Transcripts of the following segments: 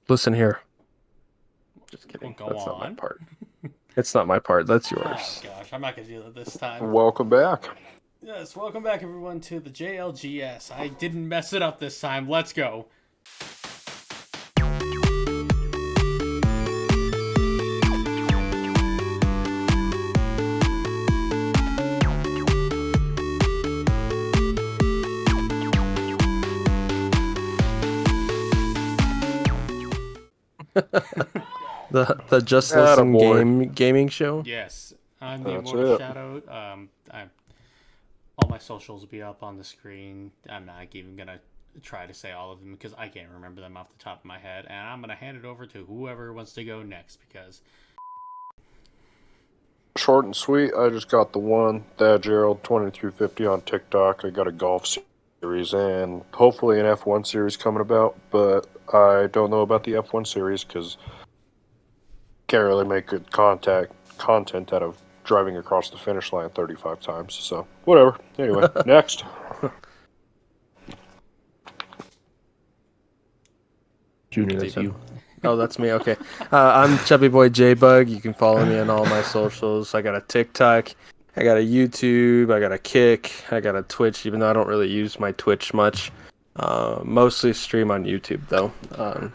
Listen here. Just kidding. Well, go That's not my on. part. It's not my part. That's Oh yours. gosh, I'm not gonna do that this time. Welcome back. Yes, welcome back everyone to the JLGS. I didn't mess it up this time. Let's go. The Just Listen gaming show. Yes, I'm the That's Immortal it. Shadow. All my socials will be up on the screen. I'm not even gonna try to say all of them because I can't remember them off the top of my head, and I'm gonna hand it over to whoever wants to go next because Short and sweet. I just got the one ThaGerald 2350 on TikTok. I got a golf series and hopefully an F1 series coming about, but I don't know about the F1 series because can't really make good content out of driving across the finish line 35 times. So whatever. Anyway, next. Junior, that's you. Oh, that's me. Okay. I'm Chubby Boy J-Bug. You can follow me on all my socials. I got a TikTok. I got a YouTube. I got a Kick. I got a Twitch, even though I don't really use my Twitch much. Mostly stream on YouTube, though.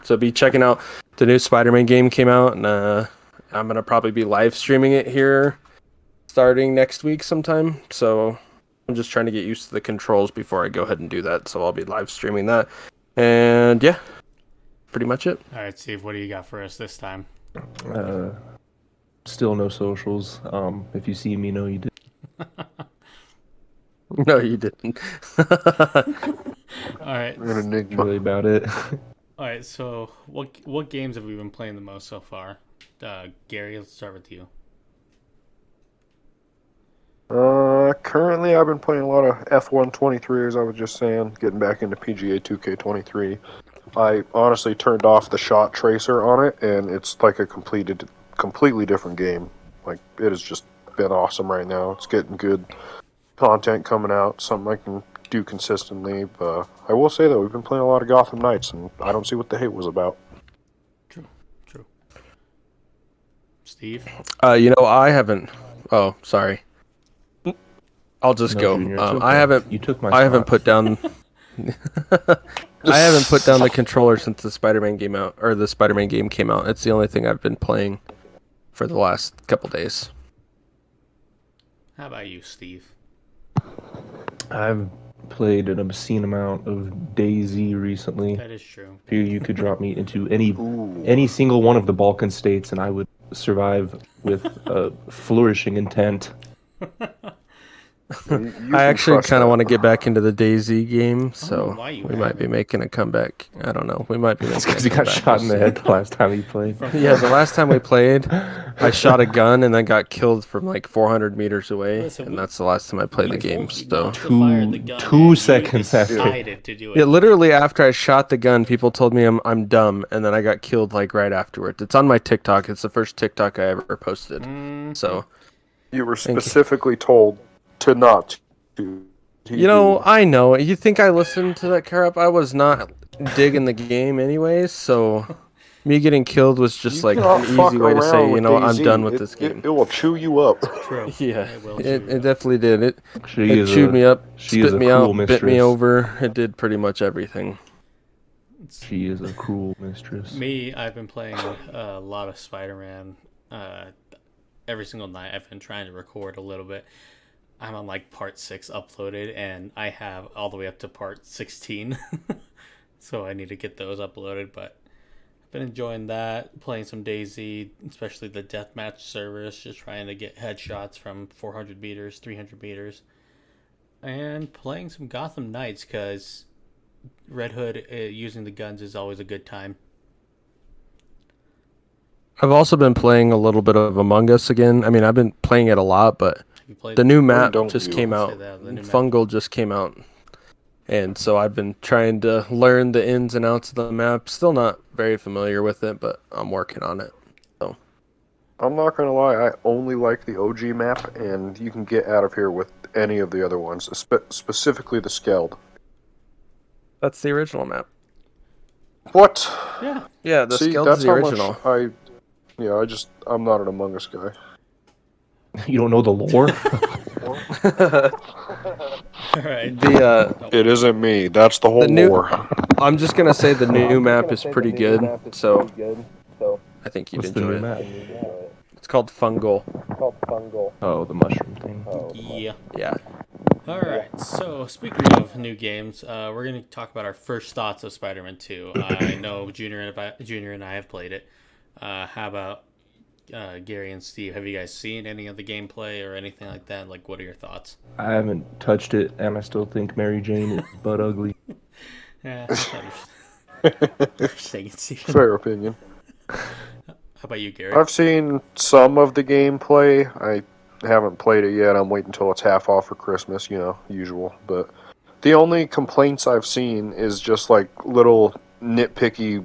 So be checking out the new Spider-Man game came out, and I'm going to probably be live streaming it here starting next week sometime. So I'm just trying to get used to the controls before I go ahead and do that. So I'll be live streaming that. And yeah. Pretty much it. all right, Steve, what do you got for us this time? Still no socials. If you see me, know you did. No, you didn't. All right, An enigma. That's really about it. all right. So, what games have we been playing the most so far? Gary, let's start with you. Currently I've been playing a lot of F1 23, as I was just saying, getting back into PGA 2K23. I honestly turned off the shot tracer on it, and it's like a completely different game. Like, it has just been awesome right now. It's getting good content coming out, something I can do consistently. But I will say, though, we've been playing a lot of Gotham Knights, and I don't see what the hate was about. True. Steve? I haven't. Oh, sorry. I'll just No, go. Junior, it's I okay. haven't. You took my I haven't spot. put down. I haven't put down the controller since the Spider-Man game out, or the Spider-Man game came out. It's the only thing I've been playing for the last couple days. How about you, Steve? I've played an obscene amount of DayZ recently. That is true. You could drop me into Ooh. any single one of the Balkan states, and I would survive with a flourishing intent. You I actually crush kind of that. want to get back into the DayZ game, so why you we might be haven't. making a comeback. I don't know. We might be It's making because a you got comeback. shot in the head the last time you played. Yeah, the last time we played, I shot a gun and then got killed from like 400 meters away, Listen, and that's the last time I played the game. So Two seconds after. Decided to do it. yeah, literally after I shot the gun, people told me I'm dumb, and then I got killed like right afterwards. It's on my TikTok. It's the first TikTok I ever posted. So You were Thank you. specifically told to not to. I know. You think I listened to that crap? I was not digging the game anyways, so me getting killed was just like an easy way to say, I'm done with this game. It will chew you up. True. Yeah, It will it chew you definitely did. It She chewed me up, she is spit a me cruel out, bit mistress. me over. It did pretty much everything. She is a cruel mistress. Me, I've been playing a lot of Spider-Man. Every single night I've been trying to record a little bit. I'm on like part 6 uploaded, and I have all the way up to part 16. So I need to get those uploaded, but I've been enjoying that, playing some DayZ, especially the deathmatch servers, just trying to get headshots from 400 meters, 300 meters, and playing some Gotham Knights, because Red Hood using the guns is always a good time. I've also been playing a little bit of Among Us again. I mean, I've been playing it a lot, but Have you played the new map don't just you? came I'll out. say that, the new map. Fungal just came out. And so I've been trying to learn the ins and outs of the map. Still not very familiar with it, but I'm working on it. So I'm not gonna lie, I only like the OG map, and you can get out of here with any of the other ones, specifically the Skeld. that's the original map. What? Yeah. Yeah, the See, Skeld's that's the how original. much I'm not an Among Us guy. You don't know the lore? All right. The It isn't me. That's the whole new. lore. I'm just gonna say the new map is pretty good, so I think you'd What's the new enjoy map? it. It's called Fungal. Oh, the mushroom thing. Yeah. Yeah. All right. So speaking of new games, we're gonna talk about our first thoughts of Spider-Man 2. I know Junior and I have played it. How about Gary and Steve? Have you guys seen any of the gameplay or anything like that? Like, what are your thoughts? I haven't touched it, and I still think Mary Jane is butt ugly. Yeah, that's understanding, Steve. Fair opinion. How about you, Gary? I've seen some of the gameplay. I haven't played it yet. I'm waiting until it's half off for Christmas, usual. But the only complaints I've seen is just like little nitpicky.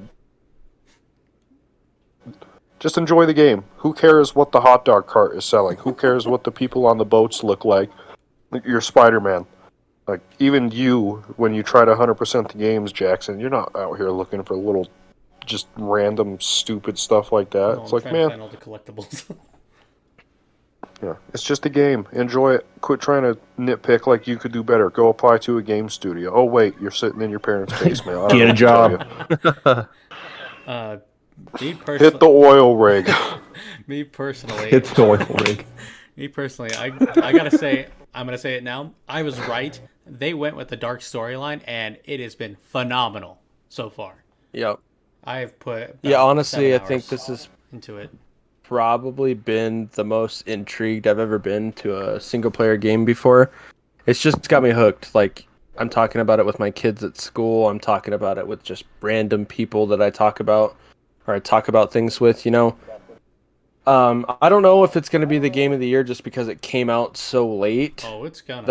Just enjoy the game. Who cares what the hot dog cart is selling? Who cares what the people on the boats look like? You're Spider-Man. Like, even you, when you try to 100% the games, Jackson, you're not out here looking for little, just random, stupid stuff like that. No, It's I'm like, trying to man, find all the collectibles. yeah, it's just a game. Enjoy it. Quit trying to nitpick like you could do better. Go apply to a game studio. Oh, wait, you're sitting in your parents' basement. I don't Get know a what to tell job. Me you. personally, Hit the oil rig. me personally, It's the oil rig. me personally, I gotta say, I'm gonna say it now. I was right. They went with the dark storyline, and it has been phenomenal so far. Yep. I've put about Yeah, honestly, 7 I think hours this has into it. probably been the most intrigued I've ever been to a single player game before. It's just got me hooked. Like, I'm talking about it with my kids at school. I'm talking about it with just random people that I talk about things with. I don't know if it's going to be the game of the year just because it came out so late. Oh, it's gonna.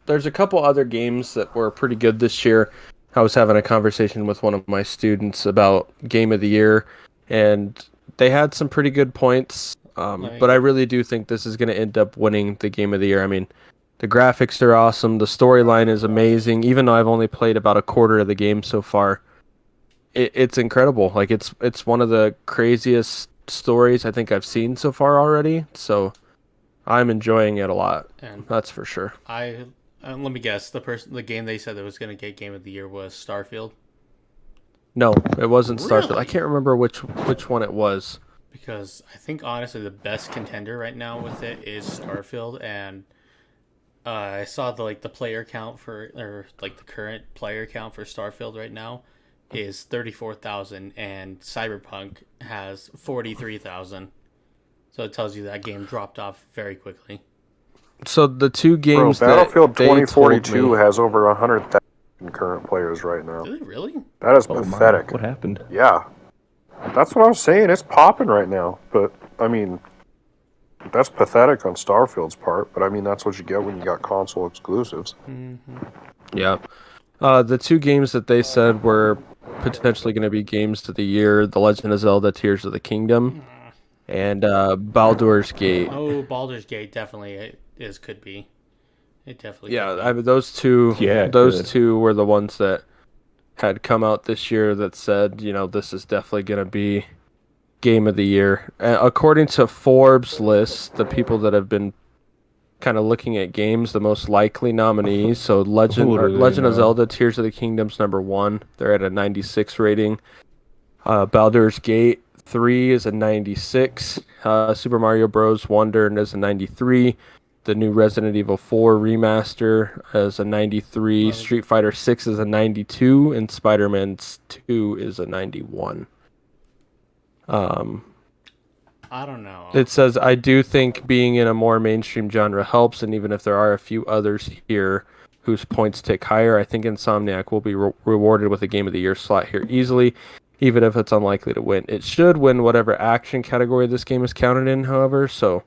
There's a couple other games that were pretty good this year. I was having a conversation with one of my students about game of the year, and they had some pretty good points. But I really do think this is going to end up winning the game of the year. I mean, the graphics are awesome. The storyline is amazing. Even though I've only played about a quarter of the game so far, it's incredible. Like, it's one of the craziest stories I think I've seen so far already. So I'm enjoying it a lot. And That's for sure. let me guess. The game they said that was gonna get game of the year was Starfield. No, it wasn't Starfield. I Really? can't remember which one it was. Because I think honestly the best contender right now with it is Starfield, and I saw the player count the current player count for Starfield right now is 34,000, and Cyberpunk has 43,000. So it tells you that game dropped off very quickly. So the two Bro, games Battlefield that they told 2042 me, has over 100,000 current players right now. Did they really? That is Oh my, pathetic. what happened? Yeah. That's what I was saying. It's popping right now. But, I mean, that's pathetic on Starfield's part. But, I mean, that's what you get when you got console exclusives. yeah, the two games that they said were potentially going to be games of the year: The Legend of Zelda: Tears of the Kingdom and Baldur's Gate. Oh, Baldur's Gate definitely could be. It definitely Yeah, could be. I mean, those two. Yeah, those good. two were the ones that had come out this year that said, this is definitely going to be game of the year. According to Forbes list, the people that have been kind of looking at games, the most likely nominees. So Who do they Legend of know? Zelda: Tears of the Kingdom's #1. They're at a 96 rating. Baldur's Gate 3 is a 96. Super Mario Bros. Wonder is a 93. The new Resident Evil 4 remaster is a 93. Well, Street Fighter 6 is a 92, and Spider-Man 2 is a 91. I don't know. It says, I do think being in a more mainstream genre helps, and even if there are a few others here whose points tick higher, I think Insomniac will be rewarded with a Game of the Year slot here easily, even if it's unlikely to win. It should win whatever action category this game is counted in, however, so,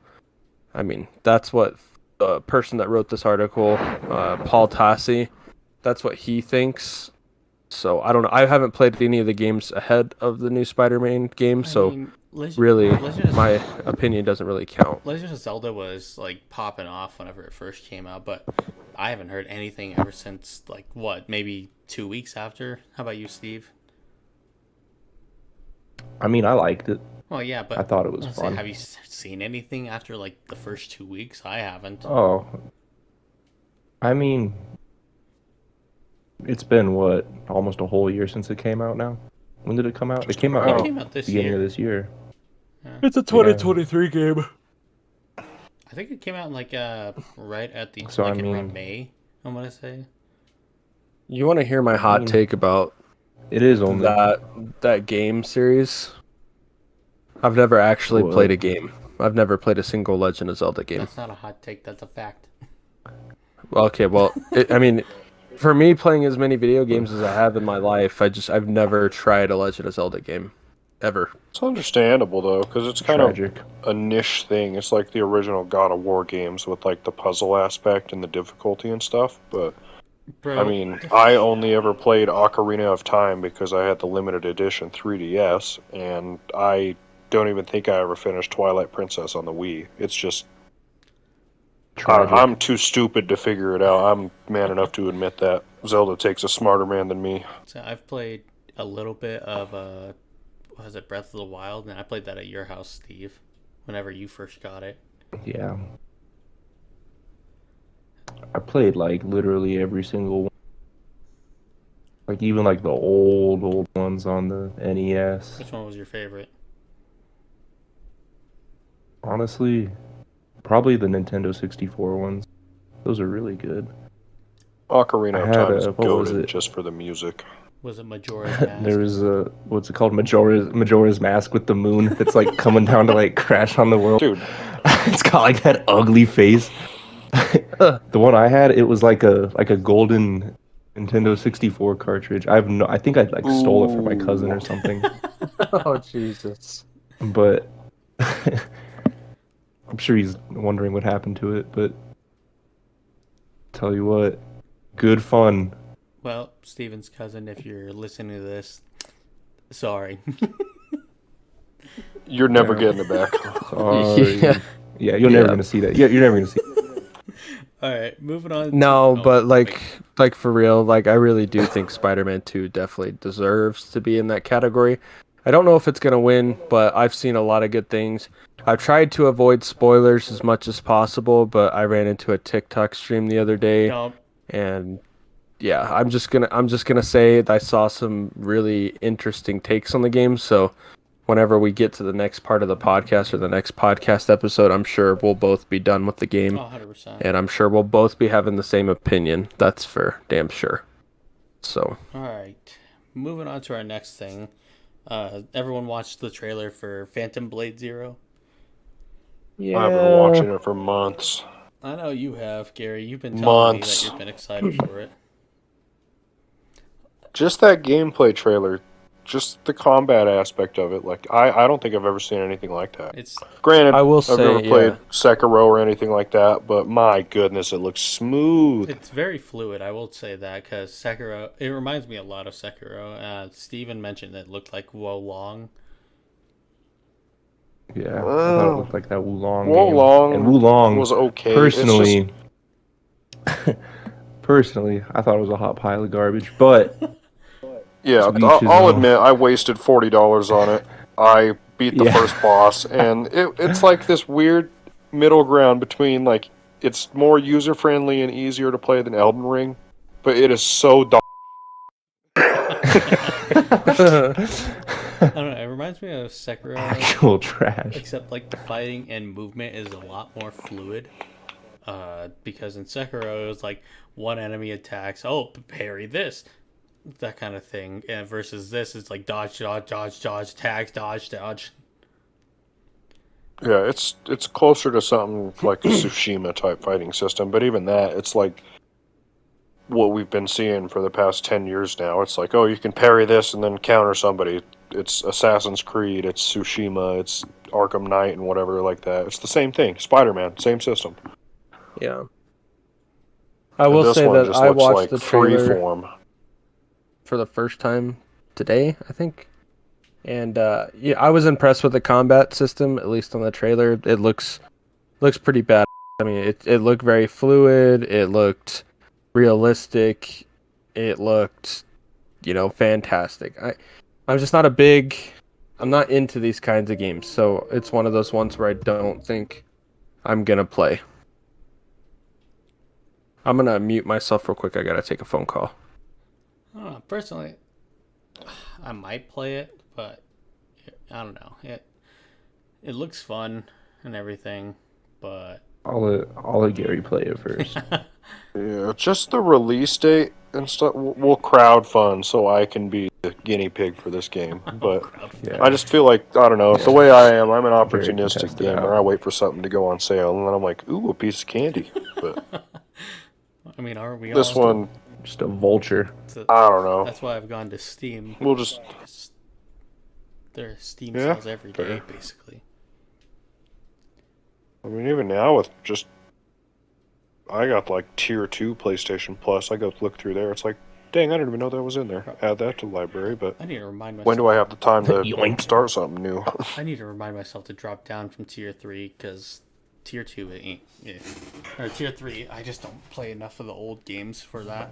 I mean, that's what the person that wrote this article, Paul Tassi, that's what he thinks. So, I don't know. I haven't played any of the games ahead of the new Spider-Man game, so really, my opinion doesn't really count. Legend of Zelda was popping off whenever it first came out, but I haven't heard anything ever since maybe 2 weeks after. How about you, Steve? I mean, I liked it. Well, yeah, but I thought it was let's say, fun. have you seen anything after like the first 2 weeks? I haven't. Oh, I mean, it's been what, almost a whole year since it came out now? When did it come out? It Just came out It about. like came out this beginning year. of this year. It's a 2023 game. I think it came out in like right at the So, like I in around mean- May. I'm gonna say. You want to hear my hot mean- take about It is only that game series? I've never actually What? played a game. I've never played a single Legend of Zelda game. That's not a hot take. That's a fact. Okay, well, I mean, for me, playing as many video games as I have in my life, I've never tried a Legend of Zelda game, ever. It's understandable though, because it's kind tragic. of a niche thing. It's like the original God of War games with like the puzzle aspect and the difficulty and stuff. But Bro, I mean, I only ever played Ocarina of Time because I had the limited edition 3DS, and I don't even think I ever finished Twilight Princess on the Wii. It's just Tragic. I'm too stupid to figure it out. I'm man enough to admit that. Zelda takes a smarter man than me. so I've played a little bit of what was it, Breath of the Wild, and I played that at your house, Steve, whenever you first got it. Yeah. I played like literally every single one. Like even like the old ones on the NES. Which one was your favorite? Honestly, probably the Nintendo 64 ones. Those are really good. Ocarina I of had Time is what was goated it? just for the music. Was it Majora's Mask? There is a what's it called? Majora's Mask with the moon that's like coming down to like crash on the world. Dude, It's got like that ugly face. The one I had, it was like a golden Nintendo 64 cartridge. I think I like stole it from my cousin or something. Oh Jesus! But I'm sure he's wondering what happened to it, but tell you what, good fun. Well, Steven's cousin, if you're listening to this, sorry. you're never getting it back. Sorry. Yeah. Yeah, you're never gonna see that. Yeah, you're never gonna see it. All right, moving on. No, oh, but wait. like for real, like I really do think Spider-Man 2 definitely deserves to be in that category. I don't know if it's gonna win, but I've seen a lot of good things. I've tried to avoid spoilers as much as possible, but I ran into a TikTok stream the other day, No, and yeah, I'm just gonna say I saw some really interesting takes on the game. So whenever we get to the next part of the podcast or the next podcast episode, I'm sure we'll both be done with the game. 100%. And I'm sure we'll both be having the same opinion. That's for damn sure. So, All right, moving on to our next thing. Everyone watched the trailer for Phantom Blade Zero. yeah. I've been watching it for months. I know you have, Gary. You've been telling me Months. that you've been excited for it. Just that gameplay trailer, just the combat aspect of it. Like I don't think I've ever seen anything like that. It's Granted, I will I've say, never played yeah. Sekiro or anything like that, but my goodness, it looks smooth. It's very fluid, I will say that, because Sekiro, it reminds me a lot of Sekiro. Steven mentioned it looked like Wolong. Yeah, I thought it looked like that Wulong game. Wulong And Wulong was okay. Personally, personally, I thought it was a hot pile of garbage. But Yeah, To each his I'll own. admit I wasted $40 on it. I beat the Yeah. first boss, and it's like this weird middle ground between like it's more user friendly and easier to play than Elden Ring, but it is so dog. I don't know, it reminds me of Sekiro, actual trash. except like the fighting and movement is a lot more fluid. Because in Sekiro, it was like one enemy attacks, oh, parry this, that kind of thing. And versus this, it's like dodge, dodge, dodge, dodge, tags, dodge, dodge. Yeah, it's closer to something like a Tsushima type fighting system, but even that, it's like what we've been seeing for the past 10 years now. It's like, oh, you can parry this and then counter somebody. It's Assassin's Creed, it's Tsushima, it's Arkham Knight and whatever like that. It's the same thing. Spider-Man, same system. Yeah. I will This say one that just I looks watched like the trailer freeform. for the first time today, I think. And yeah, I was impressed with the combat system, at least on the trailer. It looks pretty bad. I mean, it looked very fluid. It looked realistic. It looked, fantastic. I'm just not a big I'm not into these kinds of games, so it's one of those ones where I don't think I'm gonna play. I'm gonna mute myself real quick. I gotta take a phone call. I don't know. Personally, I might play it, but I don't know. It looks fun and everything, but I'll let Gary play it first. Yeah, just the release date and stuff. We'll crowdfund so I can be the guinea pig for this game. But Yeah. I just feel like, I don't know, the way I am, I'm an Gary can opportunistic test it gamer. out. I wait for something to go on sale, and then I'm like, ooh, a piece of candy. But I mean, are we this all? one, Just a vulture. I don't know. That's why I've gone to Steam. We'll just, Their Steam Yeah, sales every day, fair. basically. I mean, even now with just, I got like tier 2 PlayStation Plus. I go look through there. It's like, dang, I didn't even know that was in there. Add that to the library, but I need to remind myself. when do I have the time to Yoink. start something new? I need to remind myself to drop down from tier 3 because tier 2 ain't. Yeah. Or tier 3, I just don't play enough of the old games for that.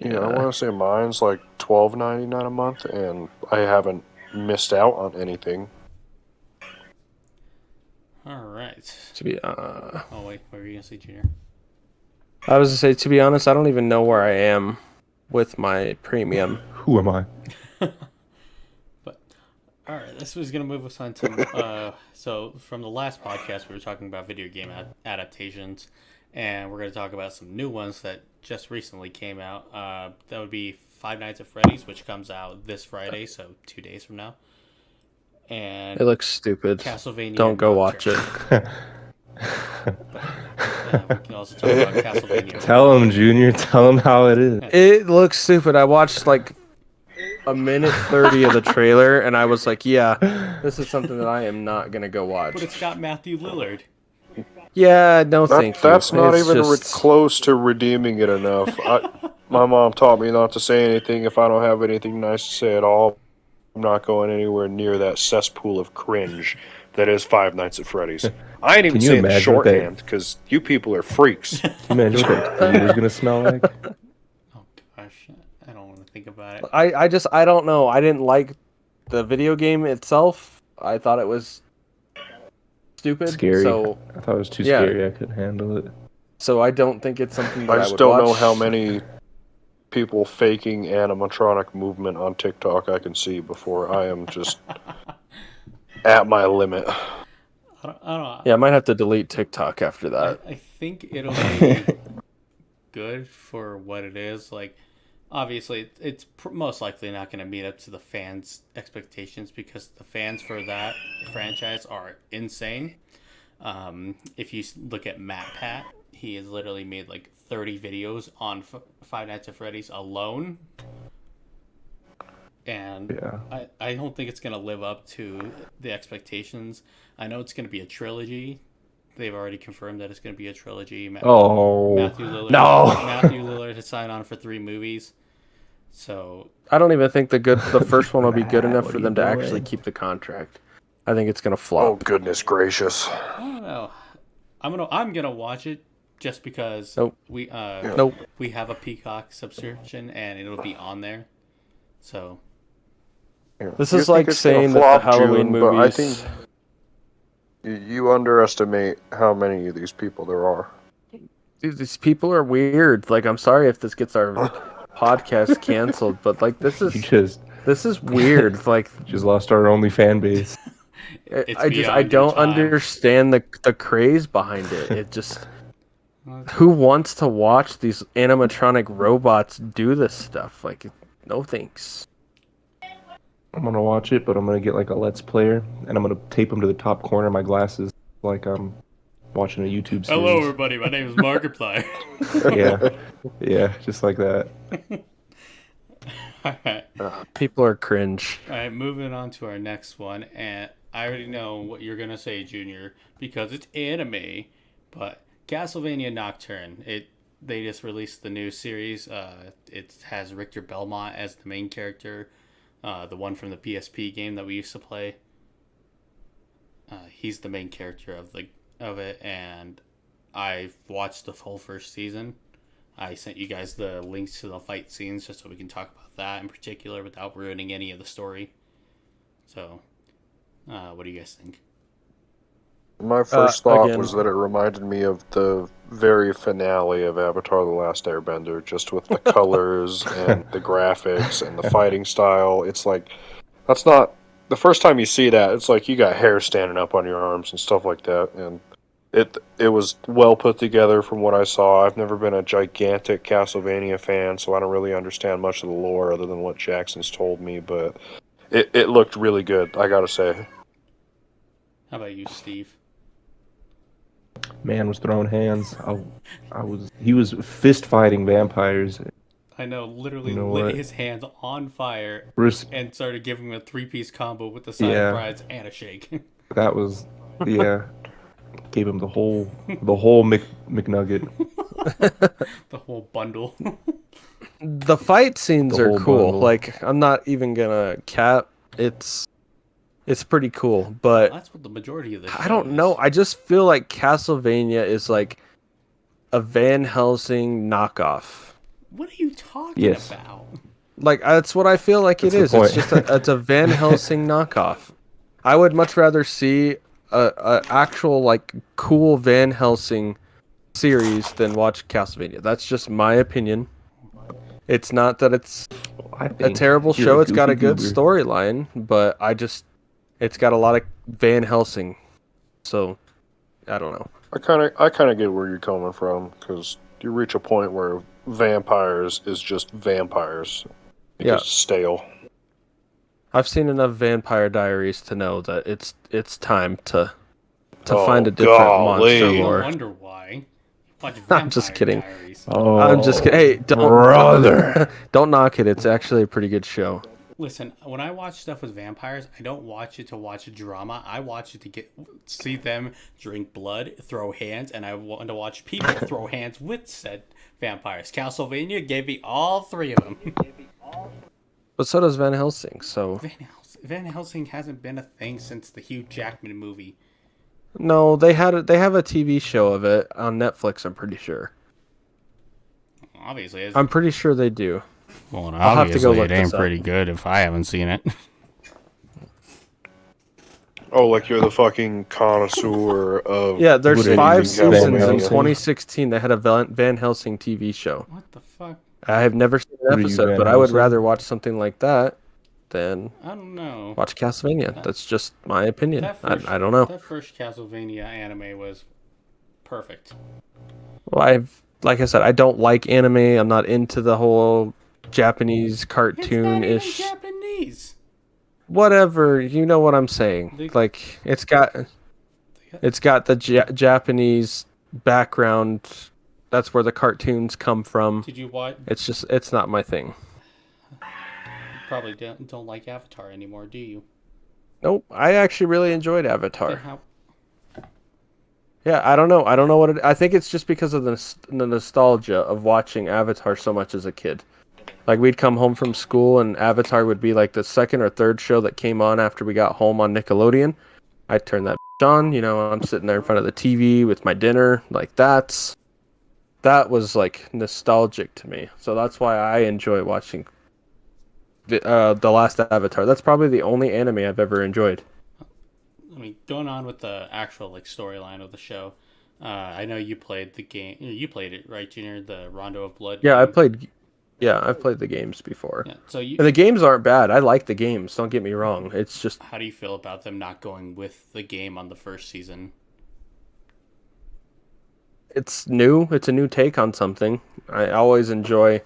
Yeah, I want to say mine's like $12.99 a month, and I haven't missed out on anything. All right. To be, Oh wait, what were you gonna say, Junior? I was to say, to be honest, I don't even know where I am with my premium. Who am I? But all right, this was gonna move us on to so from the last podcast we were talking about video game adaptations, and we're gonna talk about some new ones that just recently came out. That would be Five Nights at Freddy's, which comes out this Friday, so 2 days from now. And It looks stupid. Castlevania. Don't go Nocturne. watch it. We can also talk about Castlevania. Tell him, Junior. Tell him how it is. It looks stupid. I watched like a minute 30 of the trailer, and I was like, yeah, this is something that I am not gonna go watch. But it's got Matthew Lillard. Yeah, no, thank you. That's not It's even just- close to redeeming it enough. My mom taught me not to say anything if I don't have anything nice to say at all. I'm not going anywhere near that cesspool of cringe that is Five Nights at Freddy's. I ain't even Can you saying the imagine what that- shorthand because you people are freaks. Can you imagine what that theater's gonna smell like? Oh gosh, I don't want to think about it. I don't know. I didn't like the video game itself. I thought it was stupid. Scary. So I thought it was too Yeah. scary. I couldn't handle it. I don't think it's something that I I just would don't know watch. how many people faking animatronic movement on TikTok I can see before I am just at my limit. I don't know. Yeah, I might have to delete TikTok after that. I think it'll be good for what it is. Like, obviously, it's most likely not going to meet up to the fans' expectations because the fans for that franchise are insane. If you look at Matt Pat, he has literally made like 30 videos on Five Nights at Freddy's alone. And Yeah. I don't think it's going to live up to the expectations. I know it's going to be a trilogy. They've already confirmed that it's going to be a trilogy. Oh Matthew Lillard. no! Matthew Lillard has signed on for 3 movies. So I don't even think the first one will be good Matt, enough what for are them you to actually doing? keep the contract. I think it's gonna Oh flop. goodness gracious! I don't know. I'm gonna watch it just because Nope. we Nope. we have a Peacock subscription and it'll be on there. So This You is think like it's gonna saying that the flop, Halloween June, but I movies. think you underestimate how many of these people there are. Dude, these people are weird. Like, I'm sorry if this gets our podcast canceled, but like, this You is weird. Like, just lost our only fan base. it's I beyond your don't time. understand the craze behind it. It just who wants to watch these animatronic robots do this stuff? Like, no thanks. I'm gonna watch it, but I'm gonna get like a Let's Player, and I'm gonna tape them to the top corner of my glasses, like I'm watching a YouTube series. Hello, everybody. My name is Markiplier. Yeah, just like that. All right. People are cringe. All right, moving on to our next one, and I already know what you're gonna say, Junior, because it's anime. But Castlevania Nocturne, they just released the new series. It has Richter Belmont as the main character, the one from the PSP game that we used to play. He's the main character of it, and I've watched the whole first season. I sent you guys the links to the fight scenes just so we can talk about that in particular without ruining any of the story. So, what do you guys think? My first thought Again, was that it reminded me of the very finale of Avatar: The Last Airbender, just with the colors and the graphics and the fighting style. It's like, that's not the first time you see that. It's like you got hair standing up on your arms and stuff like that, and it was well put together from what I saw. I've never been a gigantic Castlevania fan, so I don't really understand much of the lore other than what Jackson's told me, but it looked really good, I gotta say. How about you, Steve? Man was throwing hands. He was fist fighting vampires. I know, literally You know lit what? his hands on fire Res- and started giving him a three-piece combo with the side of yeah, fries and a shake. that was yeah. Gave him the whole McNugget, The whole bundle. the fight the scenes are whole cool. bundle. Like, I'm not even gonna cap. It's pretty cool, but That's what the majority of the show I don't is. know. I just feel like Castlevania is like a Van Helsing knockoff. What are you talking Yes. about? Like, that's what I feel like That's it the is. It's point. just it's a Van Helsing knockoff. I would much rather see a actual like cool Van Helsing series than watch Castlevania. That's just my opinion. It's not that it's I a think terrible you're show. It's got goofy a good goober. storyline, but it's got a lot of Van Helsing. So I don't know. I kind of get where you're coming from, because you reach a point where vampires is just vampires. It Yeah. gets stale. I've seen enough Vampire Diaries to know that it's time to Oh, find a different monster golly. No lore. wonder why. Watch I'm just Vampire kidding. Diaries. I'm just kidding. Hey, don't brother. don't knock it. It's actually a pretty good show. Listen, when I watch stuff with vampires, I don't watch it to watch a drama. I watch it to see them drink blood, throw hands, and I want to watch people throw hands with said vampires. Castlevania gave me all three of them. But so does Van Helsing. So Van Helsing hasn't been a thing since the Hugh Jackman movie. no, they have a TV show of it on Netflix. I'm pretty sure. Obviously, I'm pretty sure they do. well, I'll have to go obviously look it ain't this up. pretty good if I haven't seen it. Oh, like you're the fucking connoisseur of... Yeah, there's What are you, 5 Van seasons in Helsing? 2016. They had a Van Helsing TV show. What the fuck? I have never seen an What are you, episode, Van but I would Helsing? rather watch something like that than I don't know. watch Castlevania. That's just my opinion. That first, I don't know. That first Castlevania anime was perfect. Well, like I said, I don't like anime. I'm not into the whole Japanese It's not even cartoon-ish. Japanese. Whatever, you know what I'm saying. Like it's got the Japanese background. That's where the cartoons come from. Did you watch? It's not my thing. You probably don't like Avatar anymore, do you? Nope. I actually really enjoyed Then Avatar. how? Yeah, I don't know. I don't know what it. I think it's just because of the nostalgia of watching Avatar so much as a kid. Like we'd come home from school and Avatar would be like the second or third show that came on after we got home on Nickelodeon. I'd turn that on, I'm sitting there in front of the TV with my dinner. Like that was like nostalgic to me. So that's why I enjoy watching the last Avatar. That's probably the only anime I've ever enjoyed. I mean, going on with the actual storyline of the show. I know you played the game. You played it, right, Junior? The Rondo of Blood. Yeah, game? I've played the games before. Yeah. So you. And the games aren't bad. I like the games. Don't get me wrong. It's just How do you feel about them not going with the game on the first season? it's new. It's a new take on something. I always enjoy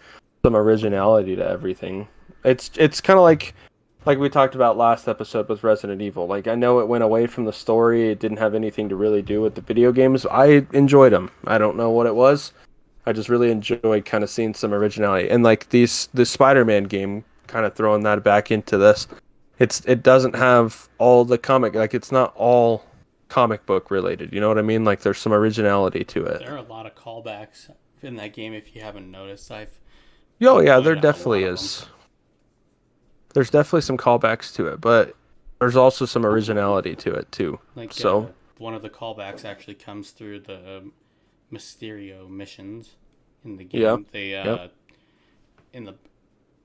some originality to everything. It's kind of like we talked about last episode with Resident Evil. Like I know it went away from the story. It didn't have anything to really do with the video games. I enjoyed them. I don't know what it was. I just really enjoyed kind of seeing some originality. And like the Spider-Man game, kind of throwing that back into this. It doesn't have all the comic, like it's not all comic book related. You know what I mean? Like there's some originality to it. There are a lot of callbacks in that game. If you haven't noticed, Oh yeah, pointed there out a definitely lot of is. There's definitely some callbacks to it, but there's also some originality to it too. Like So one of the callbacks actually comes through the Mysterio missions in the game. Yeah. They Yep. in the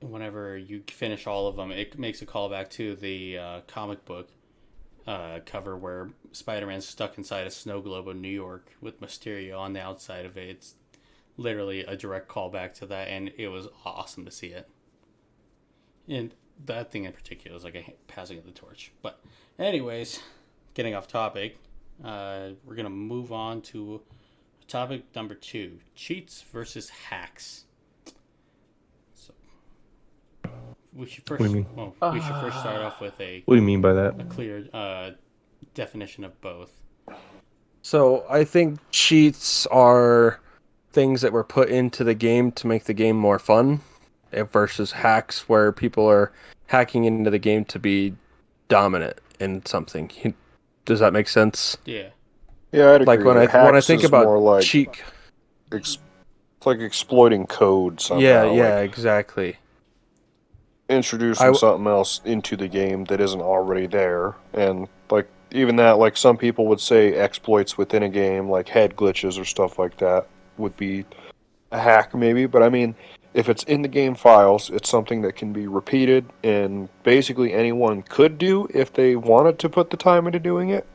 whenever you finish all of them, it makes a callback to the comic book cover where Spider-Man's stuck inside a snow globe in New York with Mysterio on the outside of it. It's literally a direct callback to that, and it was awesome to see it. And that thing in particular was like a passing of the torch. But anyways, getting off topic, we're going to move on to topic number 2, cheats versus hacks. So we should first, What do you mean? well, we should first start off with a What do you mean by that? clear definition of both. So I think cheats are things that were put into the game to make the game more fun, versus hacks where people are hacking into the game to be dominant in something. Does that make sense? Yeah. Yeah, I'd agree. Like when I Hacks think is more about like cheat. it's like exploiting code somehow. Yeah, like exactly. introducing something else into the game that isn't already there, and like even that, like some people would say exploits within a game, like head glitches or stuff like that, would be a hack maybe. But I mean, if it's in the game files, it's something that can be repeated, and basically anyone could do if they wanted to put the time into doing it.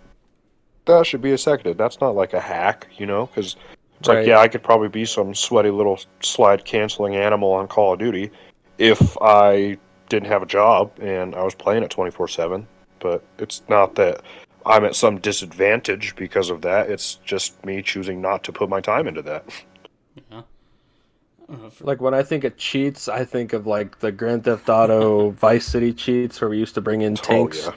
That should be accepted. That's not like a hack, because it's like, Right. yeah, I could probably be some sweaty little slide canceling animal on Call of Duty if I didn't have a job and I was playing it 24/7. But it's not that I'm at some disadvantage because of that. It's just me choosing not to put my time into that. Yeah. Like when I think of cheats, I think of like the Grand Theft Auto Vice City cheats where we used to bring in tanks. Oh, yeah.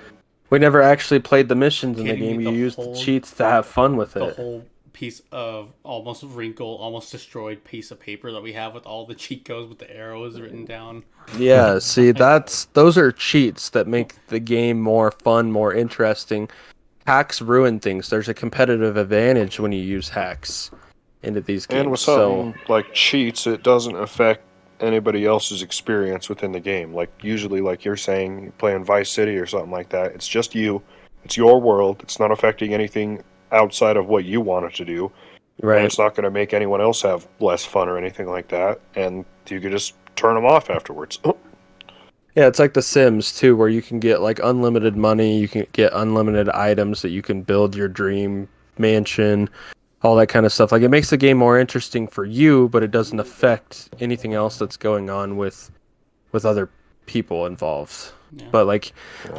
We never actually played the missions in the Kidding me, game. You the used the whole- cheats to have fun with The it. whole piece of almost wrinkled, almost destroyed piece of paper that we have with all the cheat codes with the arrows written down. Yeah, see, those are cheats that make the game more fun, more interesting. Hacks ruin things. There's a competitive advantage when you use hacks into these games. And with something like cheats, it doesn't affect anybody else's experience within the game. Like usually, like you're saying, playing Vice City or something like that, it's just you. It's your world. It's not affecting anything outside of what you want it to do. right. And it's not going to make anyone else have less fun or anything like that. And you could just turn them off afterwards. Yeah, it's like The Sims too, where you can get like unlimited money, you can get unlimited items that you can build your dream mansion, all that kind of stuff. Like it makes the game more interesting for you, but it doesn't affect anything else that's going on with other people involved. Yeah. But like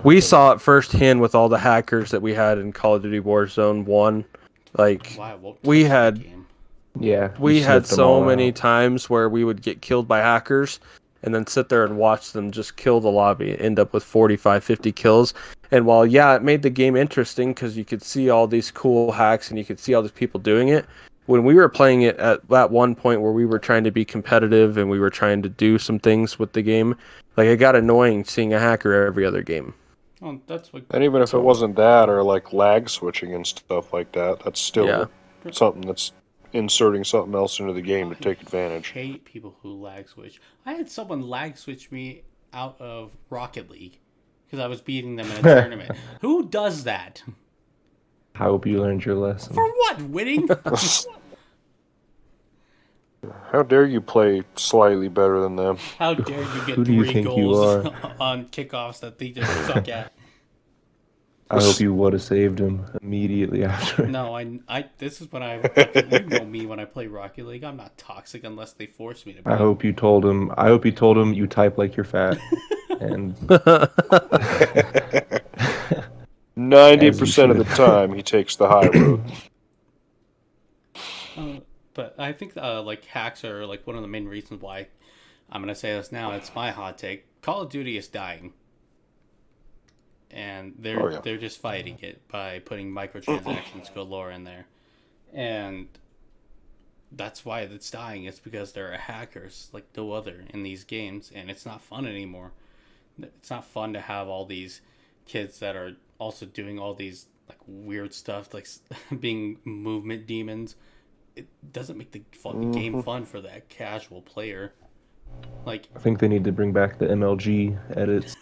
we saw it firsthand with all the hackers that we had in Call of Duty Warzone 1. Like Why I won't we touch that had game. Yeah. we you had sniffed them so all many out. times where we would get killed by hackers and then sit there and watch them just kill the lobby, end up with 45, 50 kills. And while, yeah, it made the game interesting because you could see all these cool hacks and you could see all these people doing it, when we were playing it at that one point where we were trying to be competitive and we were trying to do some things with the game, like it got annoying seeing a hacker every other game. Oh, that's what. And even if it wasn't that or like lag switching and stuff like that, that's still Yeah. something that's inserting something else into the game to take advantage. I hate people who lag switch. I had someone lag switch me out of Rocket League because I was beating them in a tournament. Who does that? I hope you learned your lesson. For what? Winning? How dare you play slightly better than them? How dare you get Who do you 3 think you goals are? on kickoffs that they just suck at? I hope you would have saved him immediately after. No, I. This is when you know me when I play Rocket League. I'm not toxic unless they force me to be. I hope you told him. I hope you told him you type like you're fat. And 90% of the time, he takes the high road. But I think like hacks are like one of the main reasons why I'm gonna say this now. It's my hot take. Call of Duty is dying, and they're just fighting it by putting microtransactions galore in there, and that's why it's dying. It's because there are hackers like no other in these games, and it's not fun anymore. It's not fun to have all these kids that are also doing all these like weird stuff, like being movement demons. It doesn't make the game fun for that casual player. Like I think they need to bring back the MLG edits.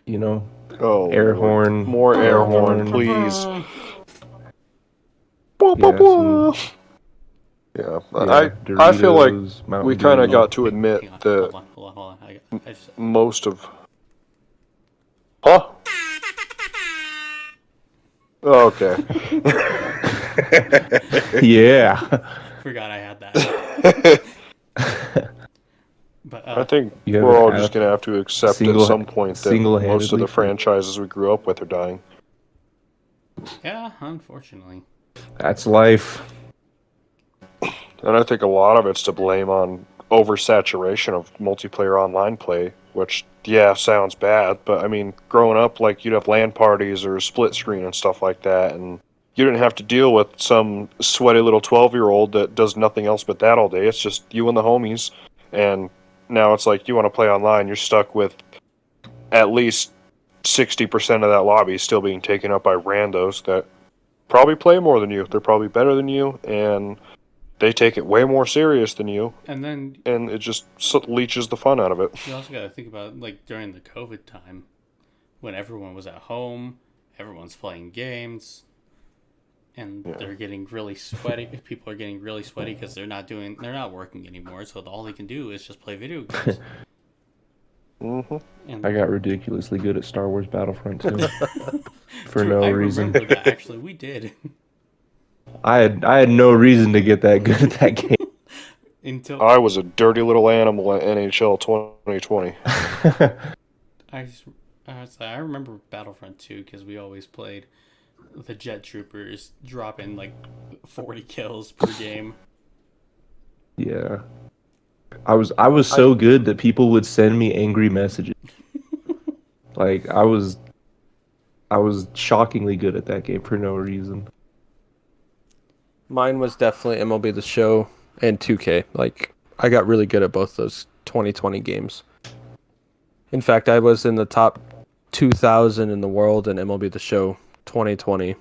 You know, Oh, air Lord. horn, More air horn, please. Bwah, bwah, bwah. Yeah, I feel like Doritos, Mountain we kind of Dew. got to admit hang on, that hold hold on. I just... most of. Huh? Okay. Yeah. Forgot I had that. But I think You we're ever all have just gonna have to accept at single some point that most of single-handedly the franchises we grew up with are dying. yeah, unfortunately. That's life. And I think a lot of it's to blame on oversaturation of multiplayer online play, which, yeah, sounds bad, but I mean, growing up, like, you'd have LAN parties or split screen and stuff like that, and you didn't have to deal with some sweaty little 12-year-old that does nothing else but that all day. It's just you and the homies, and now it's like you want to play online, you're stuck with at least 60% of that lobby still being taken up by randos that probably play more than you. They're probably better than you, and they take it way more serious than you, And then and it just leeches the fun out of it. you also got to think about, like, during the COVID time, when everyone was at home, everyone's playing games, and they're getting really sweaty. People are getting really sweaty because they're not working anymore, so all they can do is just play video games. And I got ridiculously good at Star Wars Battlefront 2 for True, no I reason. remember that. Actually, we did. I had no reason to get that good at that game. Until I was a dirty little animal at NHL 2020. I remember Battlefront 2 because we always played the Jet Troopers, dropping like 40 kills per game. Yeah. I was so good that people would send me angry messages. Like I was shockingly good at that game for no reason. Mine was definitely MLB The Show and 2K. Like, I got really good at both those 2020 games. In fact, I was in the top 2,000 in the world in MLB The Show 2020.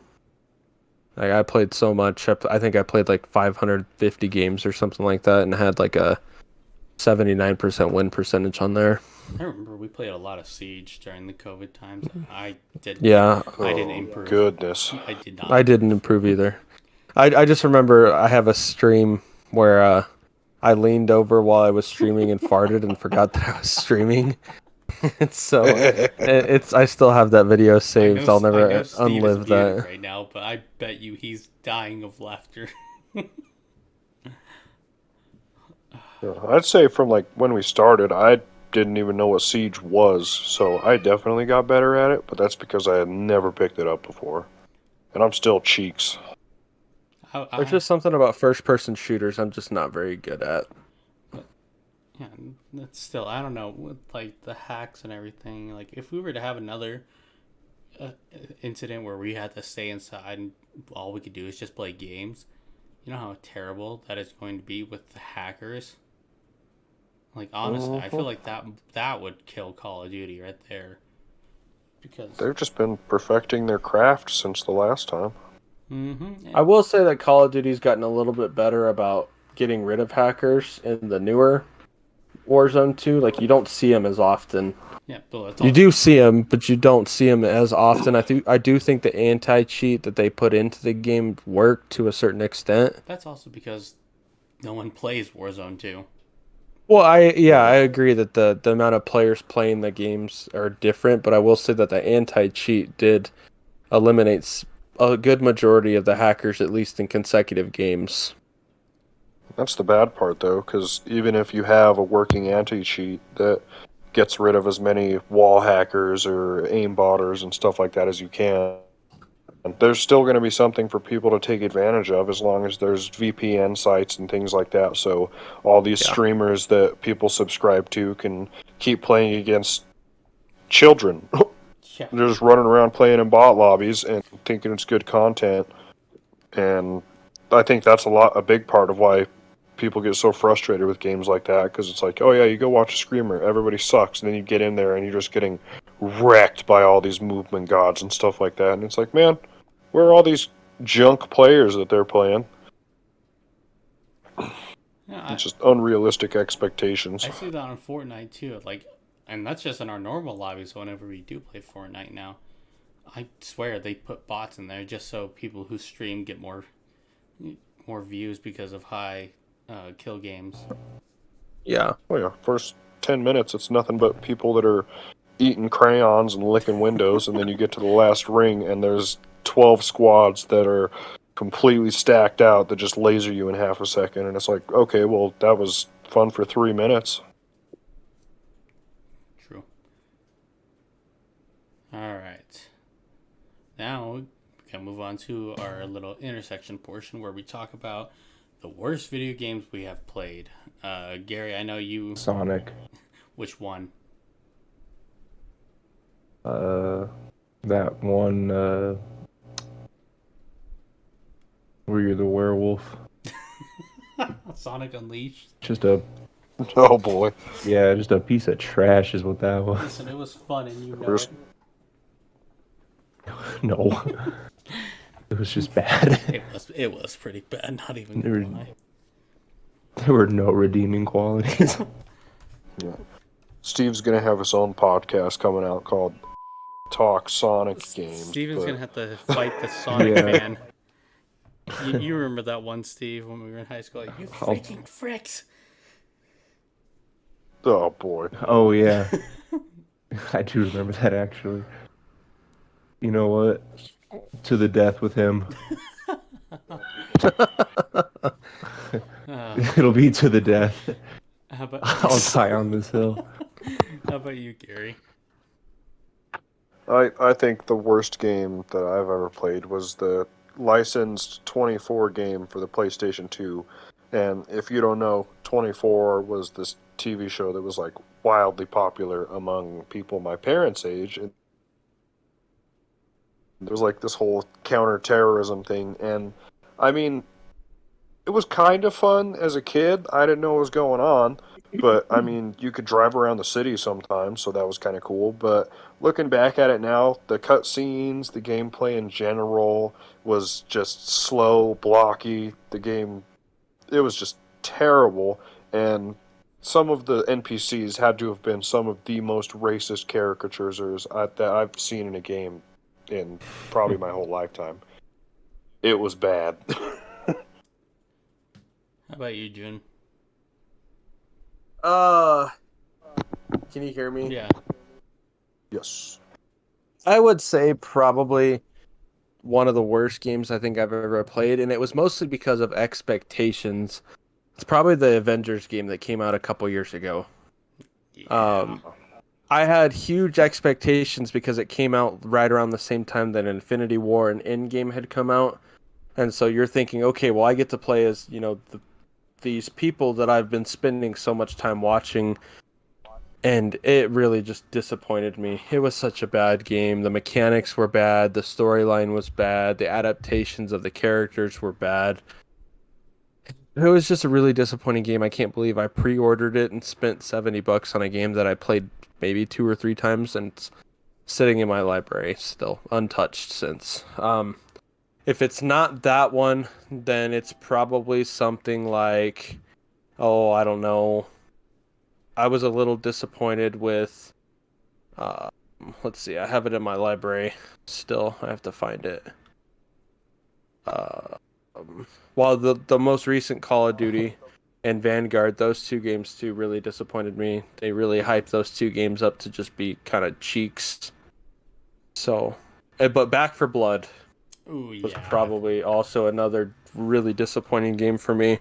Like, I played so much. I think I played like 550 games or something like that, and had like a 79% win percentage on there. I remember we played a lot of Siege during the COVID times. I didn't improve. Goodness. I did not. I didn't improve either. I just remember I have a stream where I leaned over while I was streaming and farted and forgot that I was streaming. So I still have that video saved. I'll I never know Steve is unlive muted that. right now, but I bet you he's dying of laughter. I'd say from like when we started, I didn't even know what Siege was, so I definitely got better at it, but that's because I had never picked it up before. And I'm still cheeks. There's just something about first-person shooters I'm just not very good at. Yeah, that's still, I don't know, with like the hacks and everything. Like, if we were to have another incident where we had to stay inside and all we could do is just play games, you know how terrible that is going to be with the hackers? Like, honestly, I feel like that would kill Call of Duty right there. Because They've just been perfecting their craft since the last time. I will say that Call of Duty's gotten a little bit better about getting rid of hackers in the newer Warzone 2. Like, you don't see them as often. yeah, but You do see them, but you don't see them as often. I do think the anti-cheat that they put into the game worked to a certain extent. that's also because no one plays Warzone 2. Well, I agree that the amount of players playing the games are different, but I will say that the anti-cheat did eliminate a good majority of the hackers, at least in consecutive games. That's the bad part, though, because even if you have a working anti-cheat that gets rid of as many wall hackers or aimbotters and stuff like that as you can, there's still going to be something for people to take advantage of as long as there's VPN sites and things like that. So all these streamers that people subscribe to can keep playing against children. Yeah. They're just running around playing in bot lobbies and thinking it's good content. And I think that's a big part of why people get so frustrated with games like that, because it's like, oh yeah, you go watch a screamer, everybody sucks, and then you get in there and you're just getting wrecked by all these movement gods and stuff like that, and it's like, man, where are all these junk players that they're playing? Yeah, It's just unrealistic expectations. I see that on Fortnite too. Like, and that's just in our normal lobbies whenever we do play Fortnite now. I swear they put bots in there just so people who stream get more views because of high kill games. Yeah. Oh yeah, first 10 minutes, it's nothing but people that are eating crayons and licking windows, and then you get to the last ring, and there's 12 squads that are completely stacked out that just laser you in half a second, and it's like, okay, well, that was fun for 3 minutes. True. All right. Now we can move on to our little intersection portion where we talk about the worst video games we have played. Gary, I know you. Sonic. Which one? That one, where you're the werewolf. Sonic Unleashed. Just a, Oh boy. yeah, just a piece of trash is what that was. Listen, it was fun and you know First- it. No. It was just bad. It was pretty bad, not even There gonna lie. There were no redeeming qualities. Yeah. Steve's gonna have his own podcast coming out called Talk Sonic Games. Steven's but- gonna have to fight the Sonic Yeah. fan. You remember that one, Steve, when we were in high school? Like, you freaking fricks! Oh boy. Oh, yeah. I do remember that, actually. You know what? To the death with him. It'll be to the death. How about I'll die on this hill. how about you, Gary? I think the worst game that I've ever played was the licensed 24 game for the PlayStation 2. And if you don't know, 24 was this TV show that was like wildly popular among people my parents' age. And there was like this whole counterterrorism thing. And I mean, it was kind of fun as a kid. I didn't know what was going on. But I mean, you could drive around the city sometimes, so that was kind of cool. But looking back at it now, the cutscenes, the gameplay in general was just slow, blocky. The game, it was just terrible. And some of the NPCs had to have been some of the most racist caricatures that I've seen in a game in probably my whole lifetime. It was bad. How about you, June? Can you hear me? Yeah. Yes. I would say probably one of the worst games I think I've ever played, and it was mostly because of expectations. It's probably the Avengers game that came out a couple years ago. Yeah. I had huge expectations because it came out right around the same time that Infinity War and Endgame had come out. And so you're thinking, okay, well, I get to play as, these people that I've been spending so much time watching, and it really just disappointed me. It was such a bad game. The mechanics were bad, the storyline was bad, the adaptations of the characters were bad. It was just a really disappointing game. I can't believe I pre-ordered it and spent $70 on a game that I played maybe 2 or 3 times, and it's sitting in my library still, untouched since. If it's not that one, then it's probably something like, I don't know. I was a little disappointed with, let's see, I have it in my library still. I have to find it. While the most recent Call of Duty and Vanguard, those 2 games too really disappointed me. They really hyped those 2 games up to just be kind of cheeks. So, but Back 4 Blood was probably also another really disappointing game for me.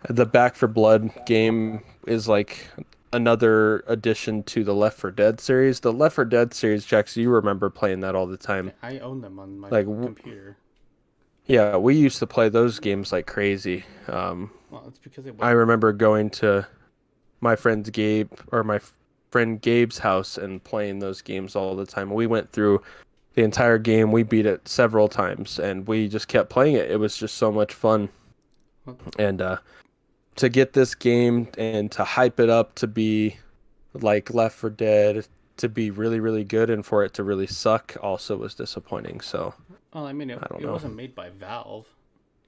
The Back 4 Blood game is like another addition to the Left 4 Dead series. The Left 4 Dead series, Jackson, you remember playing that all the time. I own them on my computer. Yeah, we used to play those games like crazy. Well, it's because I remember going to my friend Gabe's house and playing those games all the time. We went through the entire game. We beat it several times, and we just kept playing it. It was just so much fun. And to get this game and to hype it up to be like Left 4 Dead, to be really, really good, and for it to really suck also was disappointing. So, well, I mean, it wasn't made by Valve,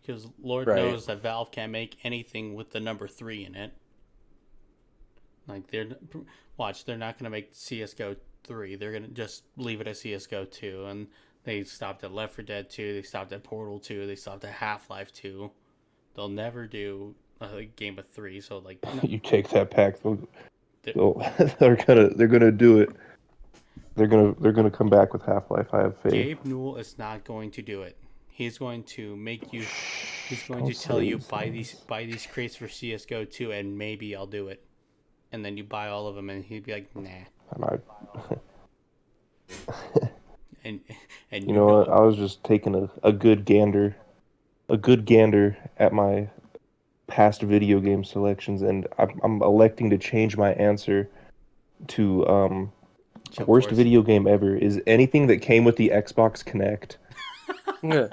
because Lord knows that Valve can't make anything with the number 3 in it. Like, they're not going to make CSGO 3. They're going to just leave it at CSGO 2, and they stopped at Left 4 Dead 2, they stopped at Portal 2, they stopped at Half-Life 2. They'll never do a game of 3, so like... You take that back. They're gonna do it. They're gonna come back with Half-Life. I have faith. Gabe Newell is not going to do it. He's going to make you. He's going Don't to tell say you these things. buy these crates for CS:GO 2, and maybe I'll do it. And then you buy all of them, and he'd be like, nah. And I, And you know what? I was just taking a good gander, at my past video game selections, and I'm electing to change my answer to Jump worst Force. video game ever is anything that came with the Xbox Connect. Yeah.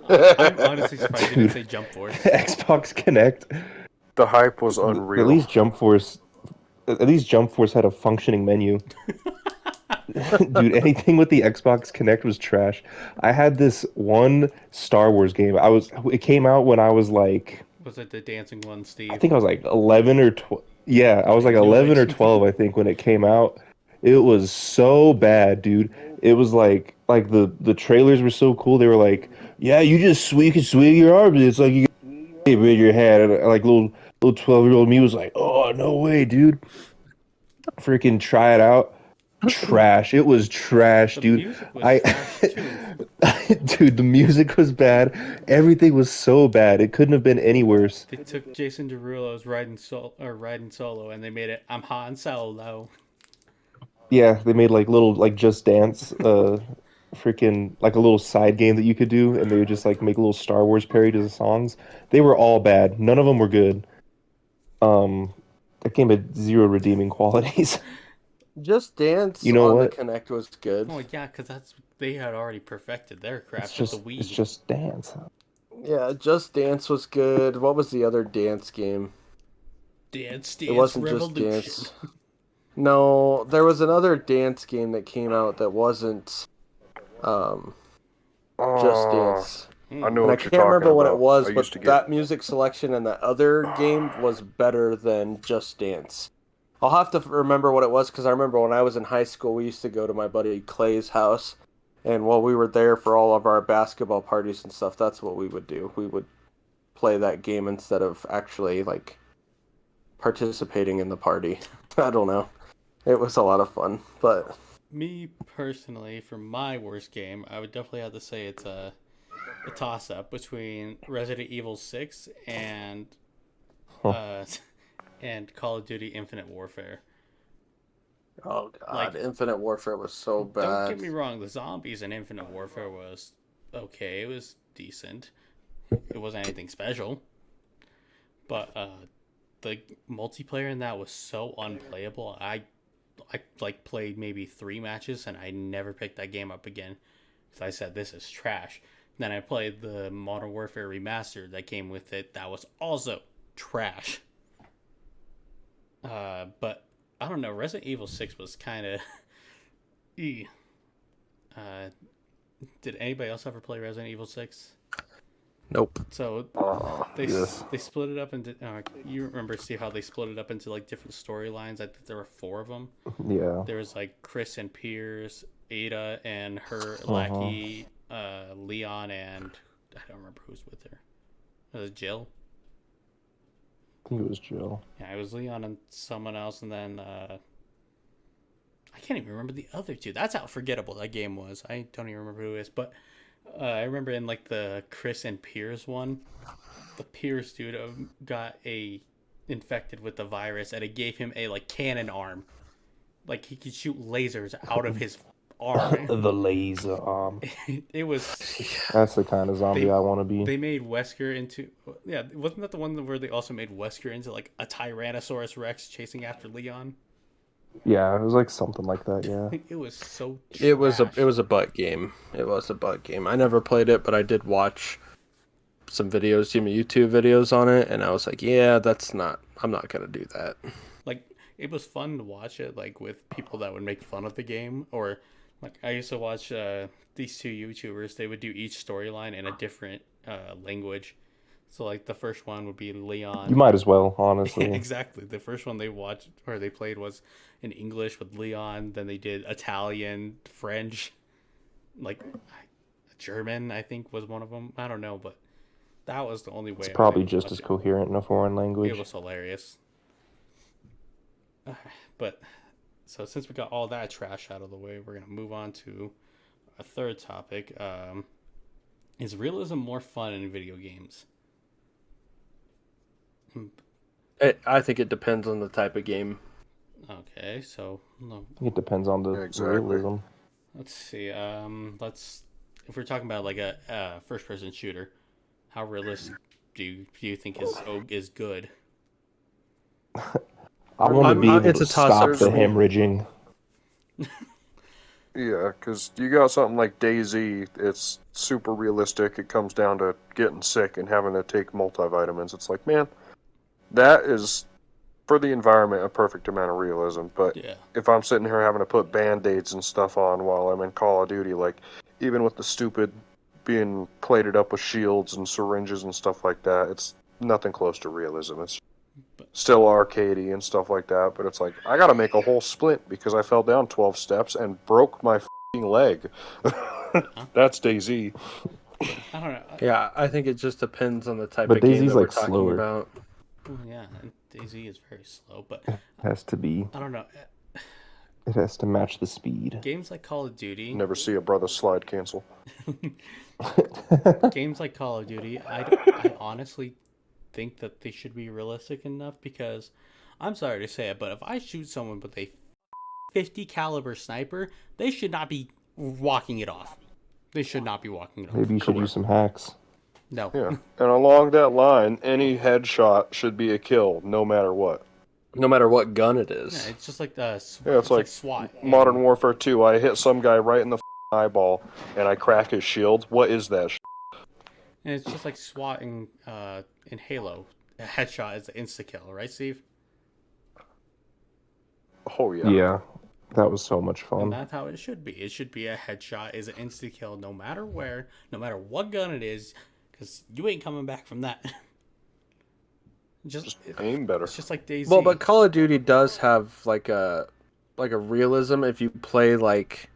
I'm honestly surprised you didn't say Jump Force. Xbox Connect. The hype was At unreal. least Jump Force. At least Jump Force had a functioning menu. Dude, anything with the Xbox Connect was trash. I had this one Star Wars game. It came out when I was like, Was it the dancing one, Steve? I think I was like 11 or 12. Yeah, I was like I knew 11 or it. 12, I think, when it came out. It was so bad, dude. It was like the trailers were so cool. They were like, yeah, you can swing your arms. It's like you can raise your hand. And like little 12-year-old me was like, oh, no way, dude. Freaking try it out. Trash. It was trash, The dude. music was I trash too. Dude, the music was bad. Everything was so bad. It couldn't have been any worse. They took Jason Derulo's riding solo, and they made it I'm Han Solo. Yeah, they made like little like Just Dance freaking like a little side game that you could do, and they would just like make little Star Wars parodies of songs. They were all bad. None of them were good. That game had zero redeeming qualities. Just Dance You know on the what? Connect was good. Oh yeah, because they had already perfected their It's craft with the just Wii. it's Just Dance. Yeah, Just Dance was good. What was the other dance game? Dance It wasn't Revolution. Just Dance. No, there was another dance game that came out that wasn't um, Just Dance. I know And I what you're can't talking remember what about. it was, I but used to that get. music selection and that other game was better than Just Dance. I'll have to remember what it was because I remember when I was in high school, we used to go to my buddy Clay's house, and while we were there for all of our basketball parties and stuff, that's what we would do. We would play that game instead of actually like participating in the party. I don't know. It was a lot of fun, but Me personally, for my worst game, I would definitely have to say it's a toss-up between Resident Evil 6 and Call of Duty Infinite Warfare. oh god, Like, Infinite Warfare was so don't bad. get me wrong, the zombies in Infinite Warfare was okay. It was decent. It wasn't anything special. But the multiplayer in that was so unplayable. I like played maybe 3 matches and I never picked that game up again because I said this is trash. Then I played the Modern Warfare remastered that came with it. That was also trash. But I don't know. Resident Evil 6 was kind of. Did anybody else ever play Resident Evil 6? Nope. So Yes. they split it up into. You remember, Steve, how they split it up into like different storylines? I think there were 4 of them. Yeah. There was like Chris and Piers, Ada and her lackey, Leon, and I don't remember who's with her. Was it Jill? I think it was Jill. Yeah, it was Leon and someone else, and then I can't even remember the other 2. That's how forgettable that game was. I don't even remember who it is, but I remember in like the Chris and Piers one, the Piers dude got infected with the virus, and it gave him a like cannon arm, like he could shoot lasers out of his arm. The laser arm. It was. That's the kind of zombie I want to be. They made Wesker into wasn't that the one where they also made Wesker into like a Tyrannosaurus Rex chasing after Leon? Yeah, it was like something like that. Yeah. It was so. It was trash. a butt game. It was a butt game. I never played it, but I did watch some videos, some YouTube videos on it, and I was like, yeah, I'm not gonna do that. Like it was fun to watch it, like with people that would make fun of the game, or like I used to watch these 2 YouTubers. They would do each storyline in a different language. So like the first one would be Leon. You might as well, honestly. Exactly. The first one they watched or they played was in English with Leon. Then they did Italian, French, like German. I think was one of them. I don't know, but that was the only way. It's probably just as coherent in a foreign language. It was hilarious. But so since we got all that trash out of the way, we're gonna move on to a third topic. Is realism more fun in video games? I think it depends on the type of game. Okay, so no, It depends on the Exactly. realism. let's see. Let's if we're talking about like a first-person shooter, how realistic do you think is good? I want to be able It's to a toss-up stop the for me. hemorrhaging. Yeah, because you got something like DayZ, it's super realistic. It comes down to getting sick and having to take multivitamins. It's like, man, that is, for the environment, a perfect amount of realism. But Yeah. if I'm sitting here having to put Band-Aids and stuff on while I'm in Call of Duty, like, even with the stupid being plated up with shields and syringes and stuff like that, it's nothing close to realism. It's still arcadey and stuff like that, but it's like, I gotta make a whole splint because I fell down 12 steps and broke my f***ing leg. That's DayZ. I don't know. Yeah, I think it just depends on the type But of game DayZ's that we're like talking slower. about. Yeah, and DayZ is very slow, but It has to be. I don't know. It has to match the speed. Games like Call of Duty, Never see a brother slide cancel. games like Call of Duty, I honestly think that they should be realistic enough because I'm sorry to say it, but if I shoot someone with a 50 caliber sniper, they should not be walking it off. They should not be walking it off. Maybe you should use some hacks. No. Yeah, and along that line, any headshot should be a kill, no matter what. No matter what gun it Yeah, is. it's just like it's it's like like SWAT. Modern Warfare 2, I hit some guy right in the eyeball, and I crack his shield. What is that? And it's just like SWAT in Halo. A headshot is an insta kill, right, Steve? Oh yeah. Yeah, that was so much And fun. that's how it should be. It should be a headshot is an insta kill, no matter where, no matter what gun it is, because you ain't coming back from that. Just aim better. It's just like DayZ. Well, but Call of Duty does have like a realism if you play like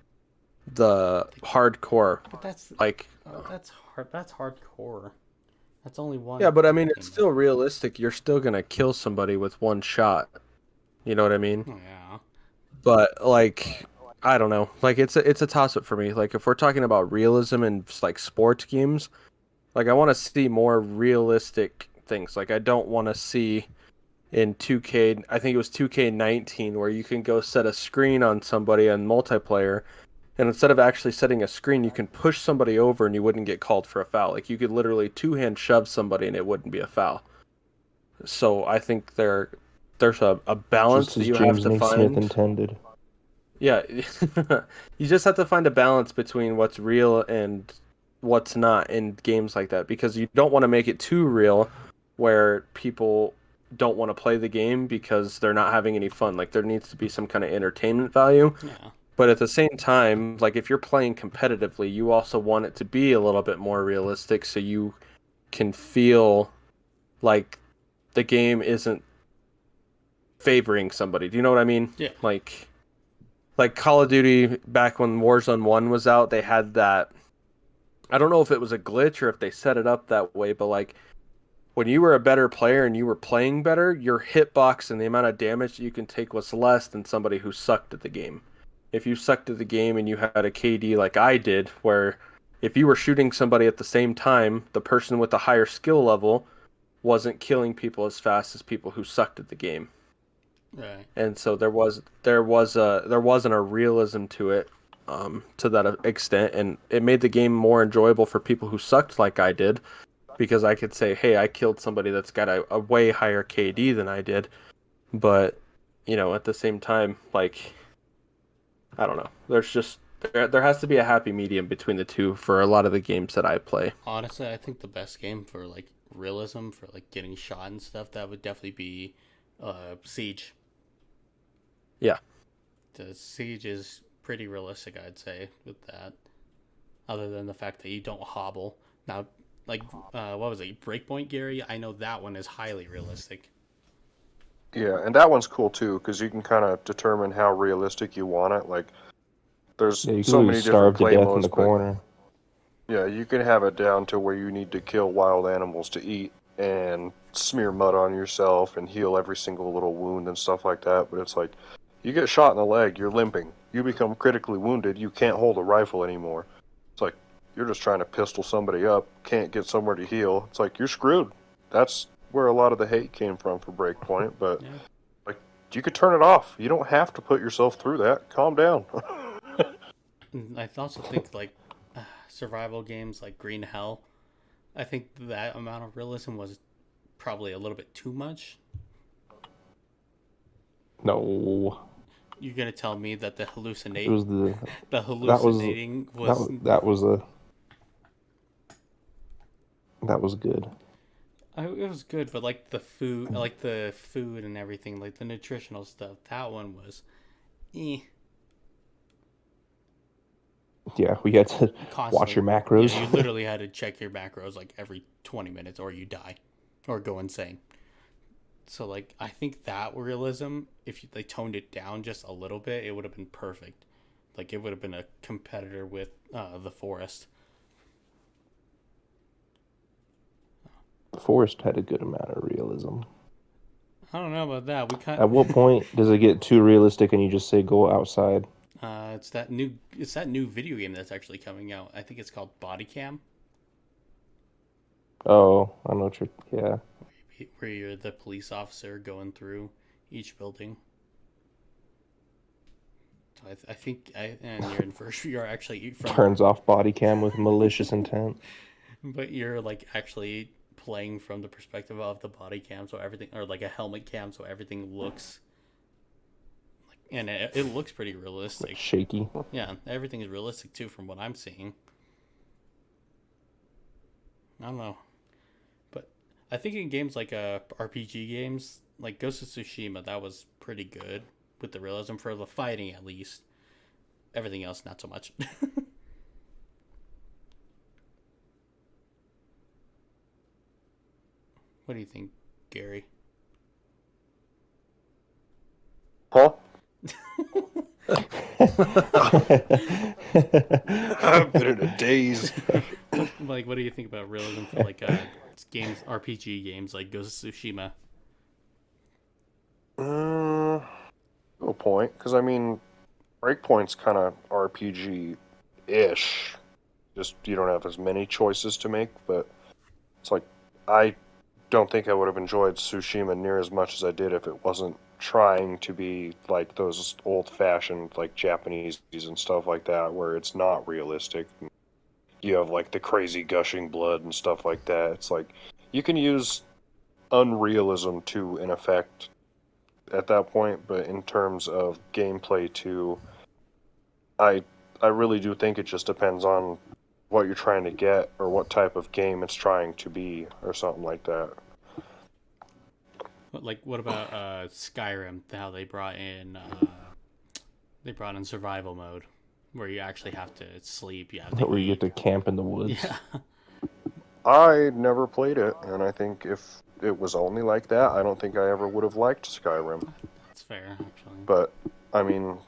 the hardcore. But that's Like that's hard. That's hardcore. That's only one. yeah, but I mean it's still realistic. You're still gonna kill somebody with one shot. You know what I mean? Yeah. But like I don't know. Like it's a toss up for me. Like if we're talking about realism in like sports games, like I want to see more realistic things. Like I don't want to see in 2K, I think it was 2K19 where you can go set a screen on somebody on multiplayer and instead of actually setting a screen, you can push somebody over and you wouldn't get called for a foul. Like you could literally two-hand shove somebody and it wouldn't be a foul. So I think there's a balance Just that as you James have to Naismith find. intended. Yeah, you just have to find a balance between what's real and what's not in games like that because you don't want to make it too real where people don't want to play the game because they're not having any fun. Like there needs to be some kind of entertainment value. Yeah. But at the same time, like if you're playing competitively, you also want it to be a little bit more realistic so you can feel like the game isn't favoring somebody. Do you know what I mean? Yeah. Like Call of Duty back when Warzone 1 was out, they had that I don't know if it was a glitch or if they set it up that way, but like when you were a better player and you were playing better, your hitbox and the amount of damage that you can take was less than somebody who sucked at the game. If you sucked at the game and you had a KD like I did, where if you were shooting somebody at the same time, the person with the higher skill level wasn't killing people as fast as people who sucked at the game. Right. And so there wasn't a realism to it to that extent, and it made the game more enjoyable for people who sucked like I did, because I could say, hey, I killed somebody that's got a way higher KD than I did, but you know, at the same time, like I don't know, there has to be a happy medium between the two for a lot of the games that I play. Honestly, I think the best game for like realism, for like getting shot and stuff, that would definitely be Siege. Yeah. The Siege is pretty realistic, I'd say, with that. Other than the fact that you don't hobble. Now, like, what was it? Breakpoint, Gary? I know that one is highly realistic. Yeah, and that one's cool too because you can kind of determine how realistic you want it. Like, there's Yeah, you can so really many starve different to play death in modes, the but corner. yeah, you can have it down to where you need to kill wild animals to eat, and smear mud on yourself and heal every single little wound and stuff like that, but it's like, you get shot in the leg, you're limping. You become critically wounded, you can't hold a rifle anymore. It's like, you're just trying to pistol somebody up, can't get somewhere to heal. It's like, you're screwed. That's where a lot of the hate came from for Breakpoint, but Yeah. like, you could turn it off. You don't have to put yourself through that. Calm down. I also think like survival games like Green Hell. I think that amount of realism was probably a little bit too much. No, You're gonna tell me that the it was the that was hallucinating that was that was good. it was good, but like the food and everything, like the nutritional stuff, that one was, eh, Yeah, we had to watch constantly. your Yeah, macros. you literally had to check your macros like every 20 minutes, or you die, or go insane. So like I think that realism, if they toned it down just a little bit, it would have been perfect. Like it would have been a competitor with the Forest. The Forest had a good amount of realism. I don't know about that. We kind At what point does it get too realistic and you just say go outside? it's that new video game that's actually coming out. I think it's called Body Cam, Oh, I know what you're. Yeah, where you're the police officer going through each building. So I think and you're in first. You're actually from, turns off body cam with malicious intent. but you're like actually playing from the perspective of the body cam, so everything, or like a helmet cam, so everything looks like, and it looks pretty realistic. Shaky. Yeah, everything is realistic too, from what I'm seeing. I don't know. But I think in games like RPG games, like Ghost of Tsushima, that was pretty good with the realism for the fighting at least. Everything else, not so much. What do you think, Gary? Huh? I've been in a daze. Like, what do you think about realism for like games, RPG games like Ghost of Tsushima? No point, because I mean, Breakpoint's kind of RPG-ish. Just you don't have as many choices to make, but it's like I don't think I would have enjoyed Tsushima near as much as I did if it wasn't trying to be like those old-fashioned like Japanese and stuff like that, where it's not realistic. You have like the crazy gushing blood and stuff like that. It's like you can use unrealism to an effect at that point, but in terms of gameplay too, I I really do think it just depends on what you're trying to get or what type of game it's trying to be or something like that. Like, what about Skyrim? How they brought in survival mode, where you actually have to sleep. You have to Where you eat. get to camp in the woods. Yeah. I never played it, and I think if it was only like that, I don't think I ever would have liked Skyrim. That's fair, actually. But, I mean,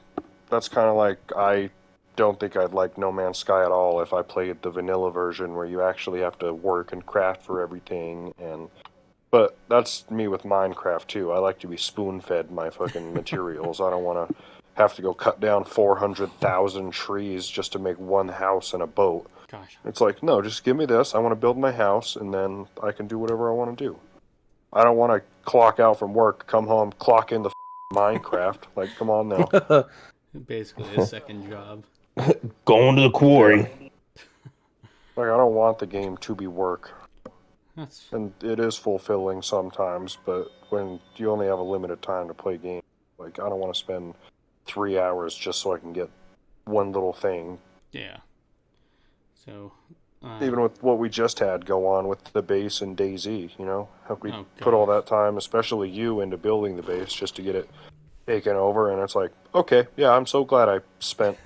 that's kind of like I don't think I'd like No Man's Sky at all if I played the vanilla version where you actually have to work and craft for everything. But that's me with Minecraft too. I like to be spoon-fed my fucking materials. I don't want to have to go cut down 400,000 trees just to make one house and a boat. Gosh. It's like, no, just give me this. I want to build my house, and then I can do whatever I want to do. I don't want to clock out from work, come home, clock in the Minecraft. Like, come on now. Basically a second job. Going to the quarry. Like, I don't want the game to be work. That's And it is fulfilling sometimes, but when you only have a limited time to play games, like, I don't want to spend 3 hours just so I can get one little thing. yeah. So. Even with what we just had go on with the base and DayZ, you know? How we Oh, put all gosh. that time, especially you, into building the base just to get it taken over, and it's like, okay, yeah, I'm so glad I spent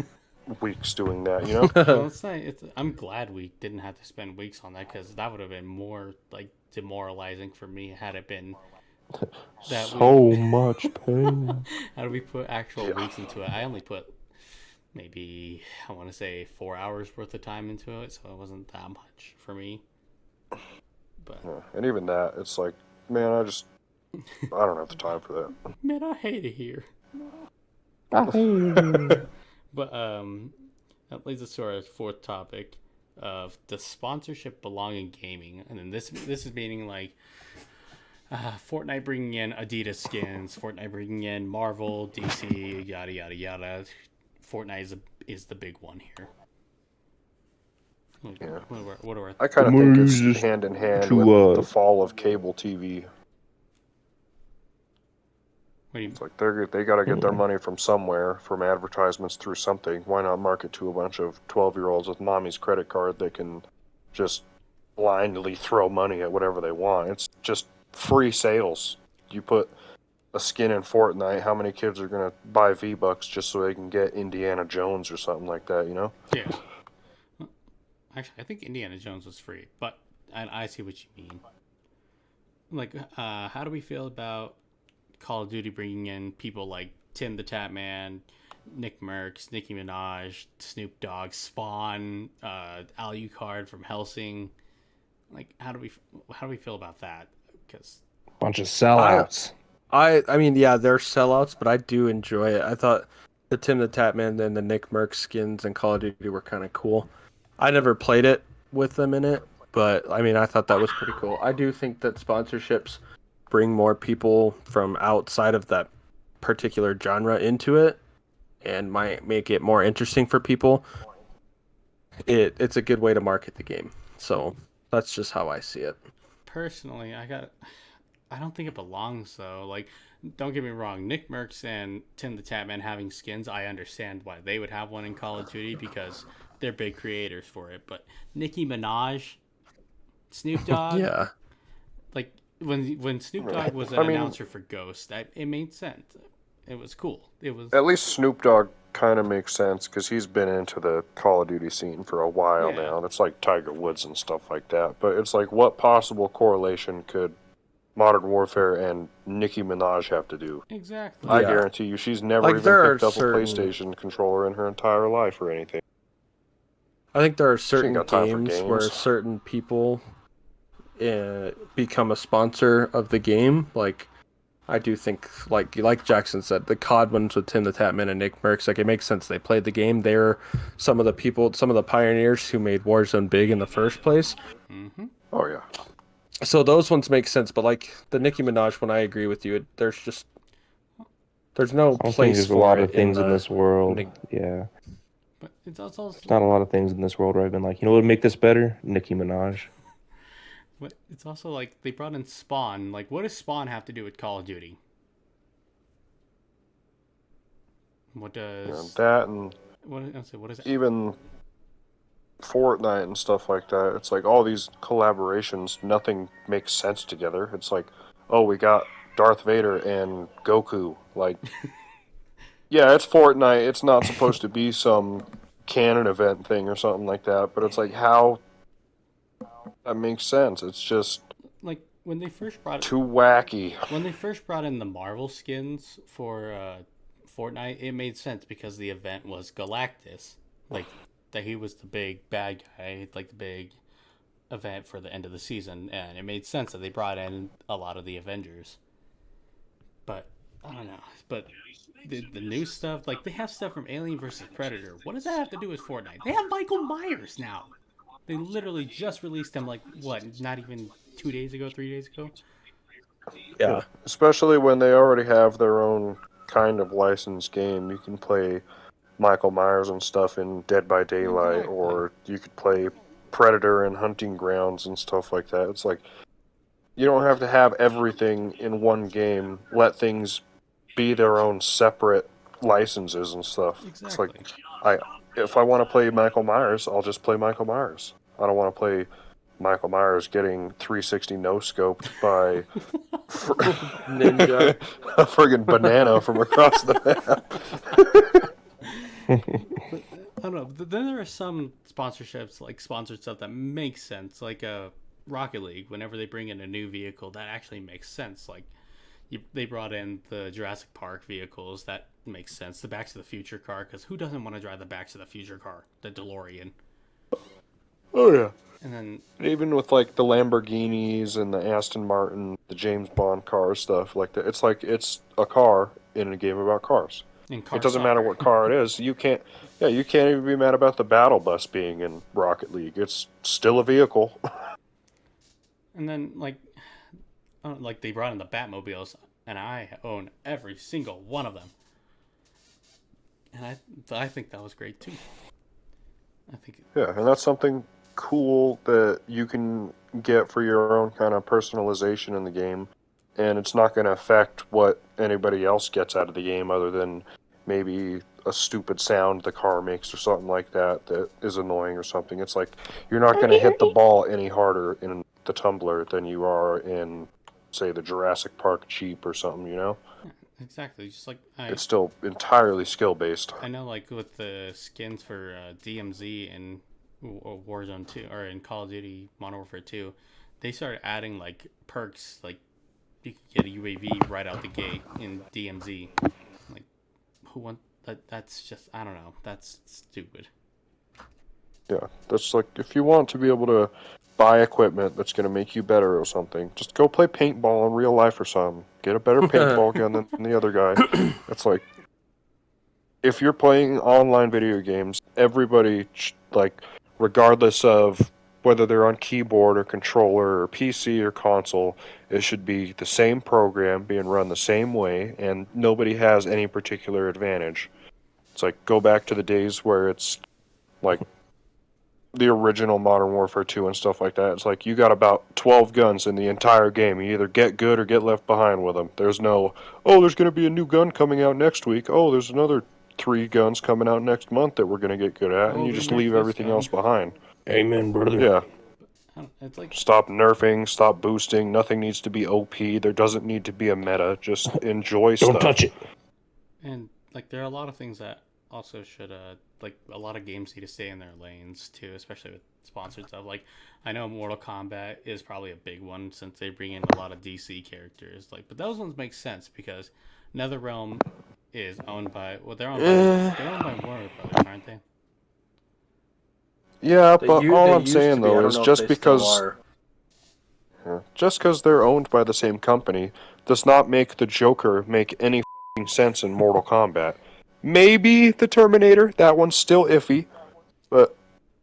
weeks doing that, you know? Well, it's not. I'm glad we didn't have to spend weeks on that, because that would have been more like demoralizing for me had it been that So much pain. how do we put actual Yeah. weeks into it? I only put maybe, I want to say, 4 hours worth of time into it, so it wasn't that much for me. But Yeah. And even that, it's like, man, I don't have the time for that. Man, I hate it here. But that leads us to our fourth topic of does sponsorship belong in gaming? And then this is meaning like Fortnite bringing in Adidas skins, Fortnite bringing in Marvel, DC, yada yada yada. Fortnite is the big one here. Yeah. What are our I kind of think it's hand in hand with the fall of cable TV. It's like they got to get their money from somewhere, from advertisements through something. Why not market to a bunch of 12-year-olds with mommy's credit card that can just blindly throw money at whatever they want? It's just free sales. You put a skin in Fortnite, how many kids are going to buy V-Bucks just so they can get Indiana Jones or something like that, you know? Yeah. Actually, I think Indiana Jones was free, but I see what you mean. Like, how do we feel about Call of Duty bringing in people like Tim the Tatman, Nick Merckx, Nicki Minaj, Snoop Dogg, Spawn, Alucard from Helsing? Like, how do we feel about that? Because bunch of sellouts. I mean, yeah, they're sellouts, but I do enjoy it. I thought the Tim the Tatman and the Nick Merckx skins in Call of Duty were kind of cool. I never played it with them in it, but I mean, I thought that was pretty cool. I do think that sponsorships bring more people from outside of that particular genre into it and might make it more interesting for people. It's a good way to market the game. So that's just how I see it. personally, I don't think it belongs though. Like, don't get me wrong, Nick Merckx and Tim the Tatman having skins, I understand why they would have one in Call of Duty because they're big creators for it. But Nicki Minaj, Snoop Dogg, Yeah. like when Snoop Dogg was an announcer for Ghost, it made sense. It was cool. It was At least Snoop Dogg kind of makes sense because he's been into the Call of Duty scene for a while now. That's like Tiger Woods and stuff like that. But it's like, what possible correlation could Modern Warfare and Nicki Minaj have to do? exactly. I guarantee you, she's never Like, even there picked are up certain- a PlayStation controller in her entire life or anything. I think there are certain got time for games where games. certain people become a sponsor of the game. Like, I do think, like Jackson said, the COD ones with Tim the Tatman and Nick Merckx, like, it makes sense. They played the game. They're some of the people, some of the pioneers who made Warzone big in the first place. Mm-hmm. Oh, yeah. So those ones make sense. But, like, the Nicki Minaj one, I agree with you. There's no I don't think place there's a for lot it of things in this world. Nick- Yeah. But it's also There's not a lot of things in this world where I've been like, you know what would make this better? Nicki Minaj. But it's also like they brought in Spawn. Like, what does Spawn have to do with Call of Duty? What does That and what is it? even Fortnite and stuff like that. It's like all these collaborations, nothing makes sense together. It's like, oh, we got Darth Vader and Goku. Like, yeah, it's Fortnite. It's not supposed to be some canon event thing or something like that. But it's like, how that makes sense. It's just Like when they first brought too wacky. when they first brought in the Marvel skins for Fortnite, it made sense because the event was Galactus, like that he was the big bad guy, like the big event for the end of the season, and it made sense that they brought in a lot of the Avengers. But I don't know. But the new stuff, like they have stuff from Alien vs Predator. What does that have to do with Fortnite? They have Michael Myers now. They literally just released him, like what? Not even 2 days ago, 3 days ago. Yeah. Especially when they already have their own kind of licensed game. You can play Michael Myers and stuff in Dead by Daylight, Exactly. or you could play Predator and Hunting Grounds and stuff like that. It's like, you don't have to have everything in one game. Let things be their own separate licenses and stuff. Exactly. It's like, if I want to play Michael Myers, I'll just play Michael Myers. I don't want to play Michael Myers getting 360 no-scoped by Ninja. a friggin' banana from across the map. I don't know. But then there are some sponsorships, like sponsored stuff that makes sense, like Rocket League. Whenever they bring in a new vehicle, that actually makes sense. Like they brought in the Jurassic Park vehicles, that makes sense. The Back to the Future car, because who doesn't want to drive the Back to the Future car, the DeLorean? Oh, yeah. And then Even with like the Lamborghinis and the Aston Martin, the James Bond car stuff like that, it's like it's a car in a game about cars. in It car doesn't matter soccer. what car it is. You can't even be mad about the battle bus being in Rocket League. It's still a vehicle. And then like they brought in the Batmobiles, and I own every single one of them. And I think that was great too. I think Yeah, and that's something cool that you can get for your own kind of personalization in the game, and it's not going to affect what anybody else gets out of the game other than maybe a stupid sound the car makes or something like that that is annoying or something. It's like you're not going to hit the ball any harder in the tumbler than you are in, say, the Jurassic Park Jeep or something, you know? exactly just like It's still entirely skill based. I know, like with the skins for DMZ and Warzone 2, or in Call of Duty Modern Warfare 2, they started adding like perks, like you can get a UAV right out the gate in DMZ. Like, who want that? That's just, I don't know. That's stupid. Yeah, that's like if you want to be able to buy equipment that's going to make you better or something, just go play paintball in real life or something. Get a better paintball gun than the other guy. It's like if you're playing online video games, everybody like regardless of whether they're on keyboard or controller or PC or console, it should be the same program being run the same way and nobody has any particular advantage. It's like go back to the days where it's like the original Modern Warfare 2 and stuff like that. It's like you got about 12 guns in the entire game. You either get good or get left behind with them. There's no, oh, there's going to be a new gun coming out next week. Oh, there's another 3 guns coming out next month that we're going to get good at, and Oh, you they just nerfed leave this everything gun. else behind. Amen, brother. Yeah. It's like, Stop nerfing, stop boosting. Nothing needs to be OP. There doesn't need to be a meta. Just enjoy Don't stuff. touch it. and like there are a lot of things that also should like a lot of games need to stay in their lanes too, especially with sponsored stuff. Like I know Mortal Kombat is probably a big one since they bring in a lot of DC characters. Like, but those ones make sense because NetherRealm is owned by they're owned by Warner Brothers, aren't they? Yeah, They, but all they I'm used to saying be. I though don't is know if they still are. just because they're owned by the same company does not make the Joker make any f***ing sense in Mortal Kombat. Maybe the Terminator, that one's still iffy, but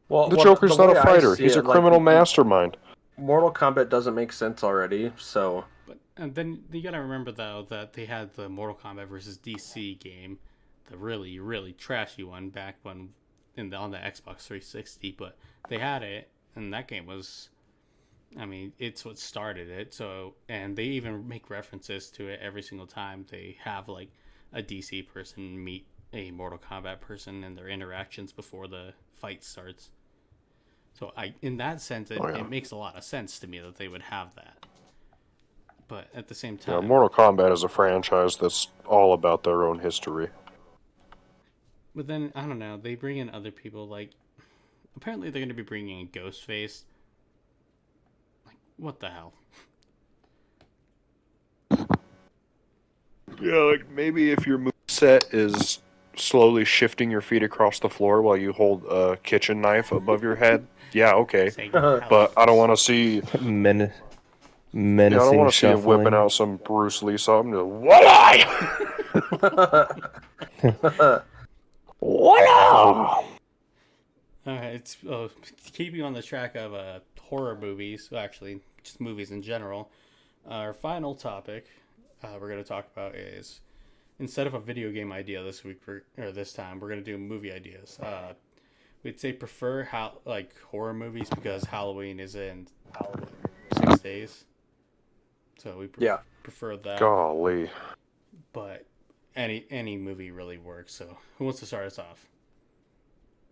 Well, the the Joker's not a way I fighter. see He's a it, like criminal mastermind. Mortal Kombat doesn't make sense already. So But and then you gotta remember though that they had the Mortal Kombat versus DC game, the really really trashy one back when on the Xbox 360. But they had it, and that game was, I mean, it's what started it. So, and they even make references to it every single time they have like a DC person meet a Mortal Kombat person and their interactions before the fight starts. So, in that sense, it makes a lot of sense to me that they would have that. But at the same Yeah, time, Mortal Kombat is a franchise that's all about their own history. but then I don't know. They bring in other people. Like apparently they're going to be bringing in Ghostface. Like what the hell? Yeah, like maybe if your moveset is slowly shifting your feet across the floor while you hold a kitchen knife above your head, yeah, okay. Saying hell. But I don't want to see Men- Yeah, I don't menacing want to see him whipping shuffling. out some Bruce Lee something. What What? It's keeping on the track of horror movies. Well, actually, just movies in general. Our final topic we're going to talk about is, instead of a video game idea this week or this time, we're going to do movie ideas. We'd say prefer like horror movies because Halloween is in 6 days, so we yeah. prefer that. Golly. But any movie really works. So who wants to start us off?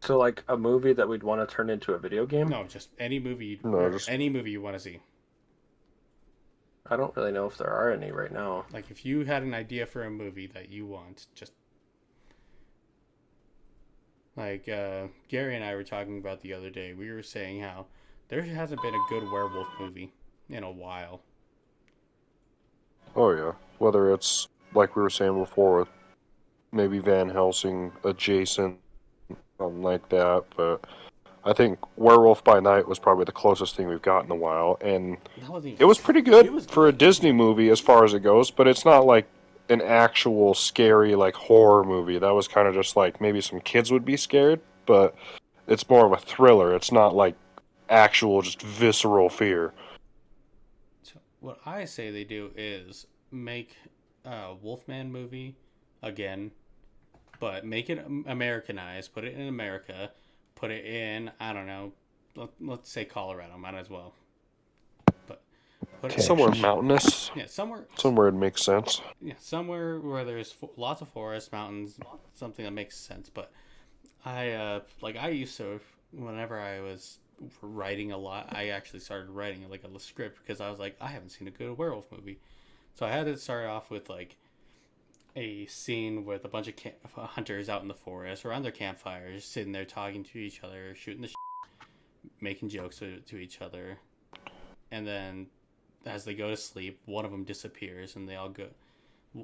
So like a movie that we'd want to turn into a video game? No, just any movie. Just Any movie you want to see. I don't really know if there are any right now. Like if you had an idea for a movie that you want, just like Gary and I were talking about the other day. We were saying how there hasn't been a good werewolf movie in a while. Oh yeah. Whether it's like we were saying before, with maybe Van Helsing adjacent, something like that. But I think Werewolf by Night was probably the closest thing we've got in a while, and That wasn't even, it was pretty good it was for a good. Disney movie as far as it goes, but it's not like an actual scary like horror movie. That was kind of just like maybe some kids would be scared, but it's more of a thriller. It's not like actual just visceral fear. So what I say they do is make a Wolfman movie again, but make it Americanized. Put it in America. Put it in, I don't know, let's say Colorado. Might as well. But put it, Somewhere Texas. mountainous, yeah, somewhere it makes sense. yeah, somewhere where there's lots of forests, mountains, something that makes sense. But I used to, whenever I was writing a lot, I actually started writing like a script because I was like, I haven't seen a good werewolf movie, so I had to start off with like a scene with a bunch of hunters out in the forest around their campfires, sitting there talking to each other, shooting the making jokes to each other, and then as they go to sleep, one of them disappears, and they all go.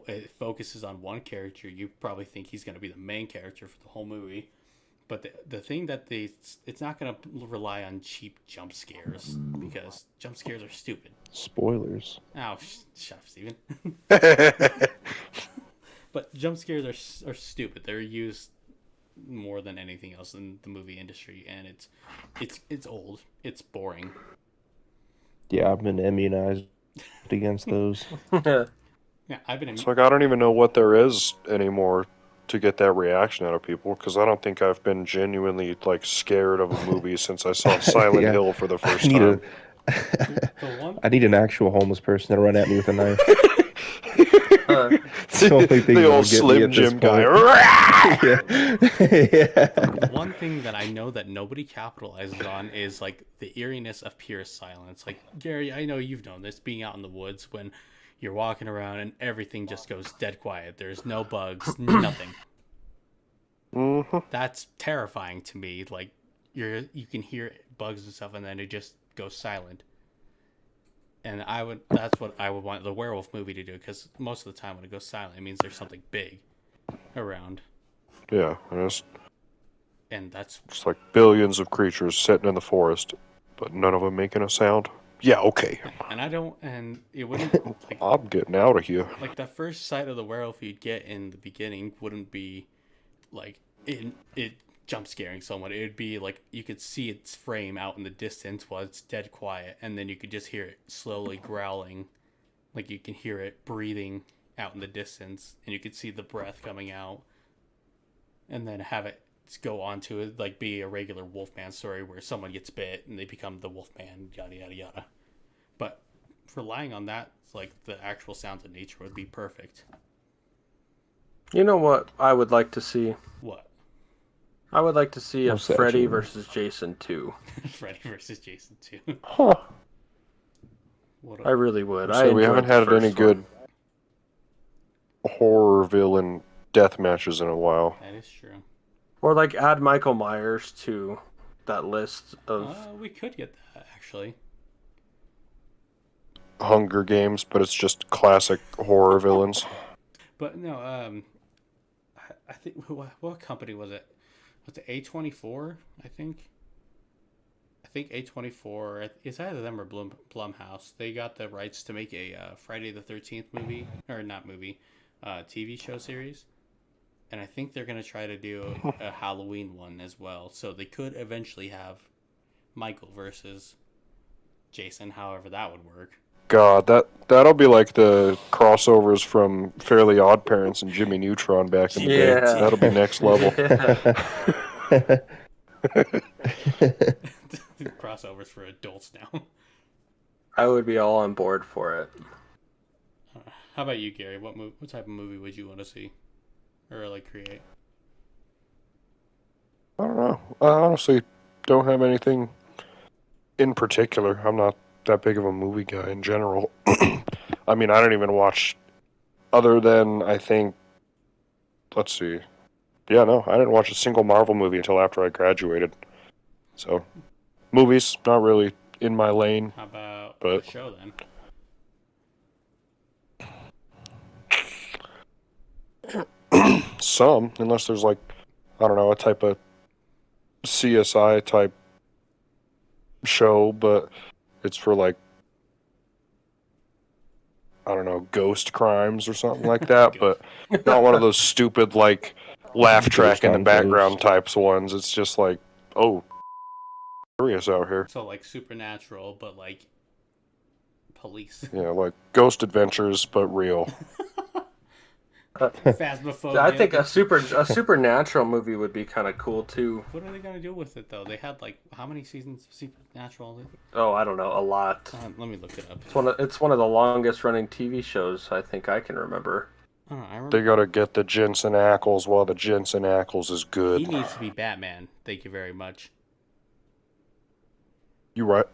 It focuses on one character. You probably think he's going to be the main character for the whole movie, but the thing that it's not going to rely on cheap jump scares because jump scares are stupid. Spoilers. Oh, shut up, Steven. But jump scares are stupid. They're used more than anything else in the movie industry, and it's old. It's boring. Yeah, I've been immunized against those. Yeah, I've been. It's like I don't even know what there is anymore to get that reaction out of people because I don't think I've been genuinely like scared of a movie since I saw Silent Yeah. Hill for the I first need time. The one I need an actual homeless person to run at me with a knife. It's the only thing The that'll old get me Slim at this Jim guy. point. Yeah. the one thing that I know that nobody capitalizes on is like the eeriness of pure silence. Like Gary, I know you've known this, being out in the woods when you're walking around and everything just goes dead quiet. There's no bugs, nothing. Mm-hmm. That's terrifying to me. Like you can hear bugs and stuff, and then it just goes silent. And that's what I would want the werewolf movie to do, because most of the time when it goes silent, it means there's something big around, Yeah, and and that's it's like billions of creatures sitting in the forest, but none of them making a sound. Yeah, okay. and I don't, and it wouldn't like I'm getting out of here. like the first sight of the werewolf you'd get in the beginning wouldn't be like it jump scaring someone. It would be like you could see its frame out in the distance while it's dead quiet, and then you could just hear it slowly growling, like you can hear it breathing out in the distance, and you could see the breath coming out, and then have it go on to it like be a regular Wolfman story where someone gets bit and they become the Wolfman, yada yada yada. But relying on that, like the actual sounds of nature would be perfect. You know what I would like to see? What? I would like to see a What's that, Freddy Jimmy? versus Jason 2. Freddy versus Jason 2. Huh. What I really would. I So we haven't enjoyed the had any first one. good horror villain death matches in a while. That is true. Or like add Michael Myers to that list of. We could get that actually. Hunger Games, but it's just classic horror villains. But no, I think what company was it? Was it A24? I think A24. It's either them or Blumhouse. They got the rights to make a Friday the 13th movie, or not movie, TV show series. And I think they're gonna try to do a Halloween one as well. So they could eventually have Michael versus Jason. However, that would work. God, that'll be like the crossovers from Fairly Odd Parents and Jimmy Neutron back in the day. Yeah. That'll be next level. Yeah. Crossovers for adults now. I would be all on board for it. How about you, Gary? What type of movie would you want to see, or like create? I don't know. I honestly don't have anything in particular. I'm not that big of a movie guy in general. I mean, I don't even watch, other than, I think, let's see. Yeah, no, I didn't watch a single Marvel movie until after I graduated. So, movies, not really in my lane. How about But- the show then? Some, unless there's like, I don't know, a type of CSI type show, but it's for like, I don't know, ghost crimes or something like that, but not one of those stupid like laugh track in the on background Ghost. types ones. It's just like, oh, serious out here. So like supernatural, but like police. Yeah, like Ghost Adventures, but real. Phasmophobia. I think a supernatural movie would be kind of cool too. What are they gonna do with it though? They had like how many seasons of Supernatural? Oh, I don't know, a lot. Let me look it up. It's one of the longest running TV shows I think I can remember. I don't know, I remember They gotta get the Jensen Ackles while the Jensen Ackles is he good. needs to be Batman. Thank you very much. You right.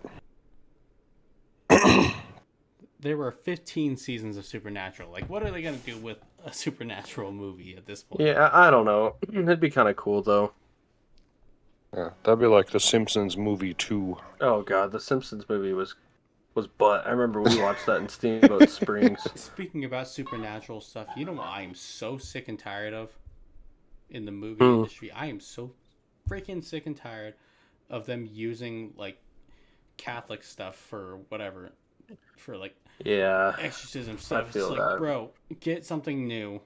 There were 15 seasons of Supernatural. Like, what are they gonna do with a Supernatural movie at this point? Yeah, I don't know. It'd be kind of cool though. Yeah, that'd be like the Simpsons movie 2. Oh god, the Simpsons movie was butt. I remember we watched that in Steamboat Springs. Speaking about supernatural stuff, you know what I am so sick and tired of in the movie Hmm. industry? I am so freaking sick and tired of them using like Catholic stuff for whatever, for like Yeah, exorcism stuff. feel It's like, that. bro, get something new.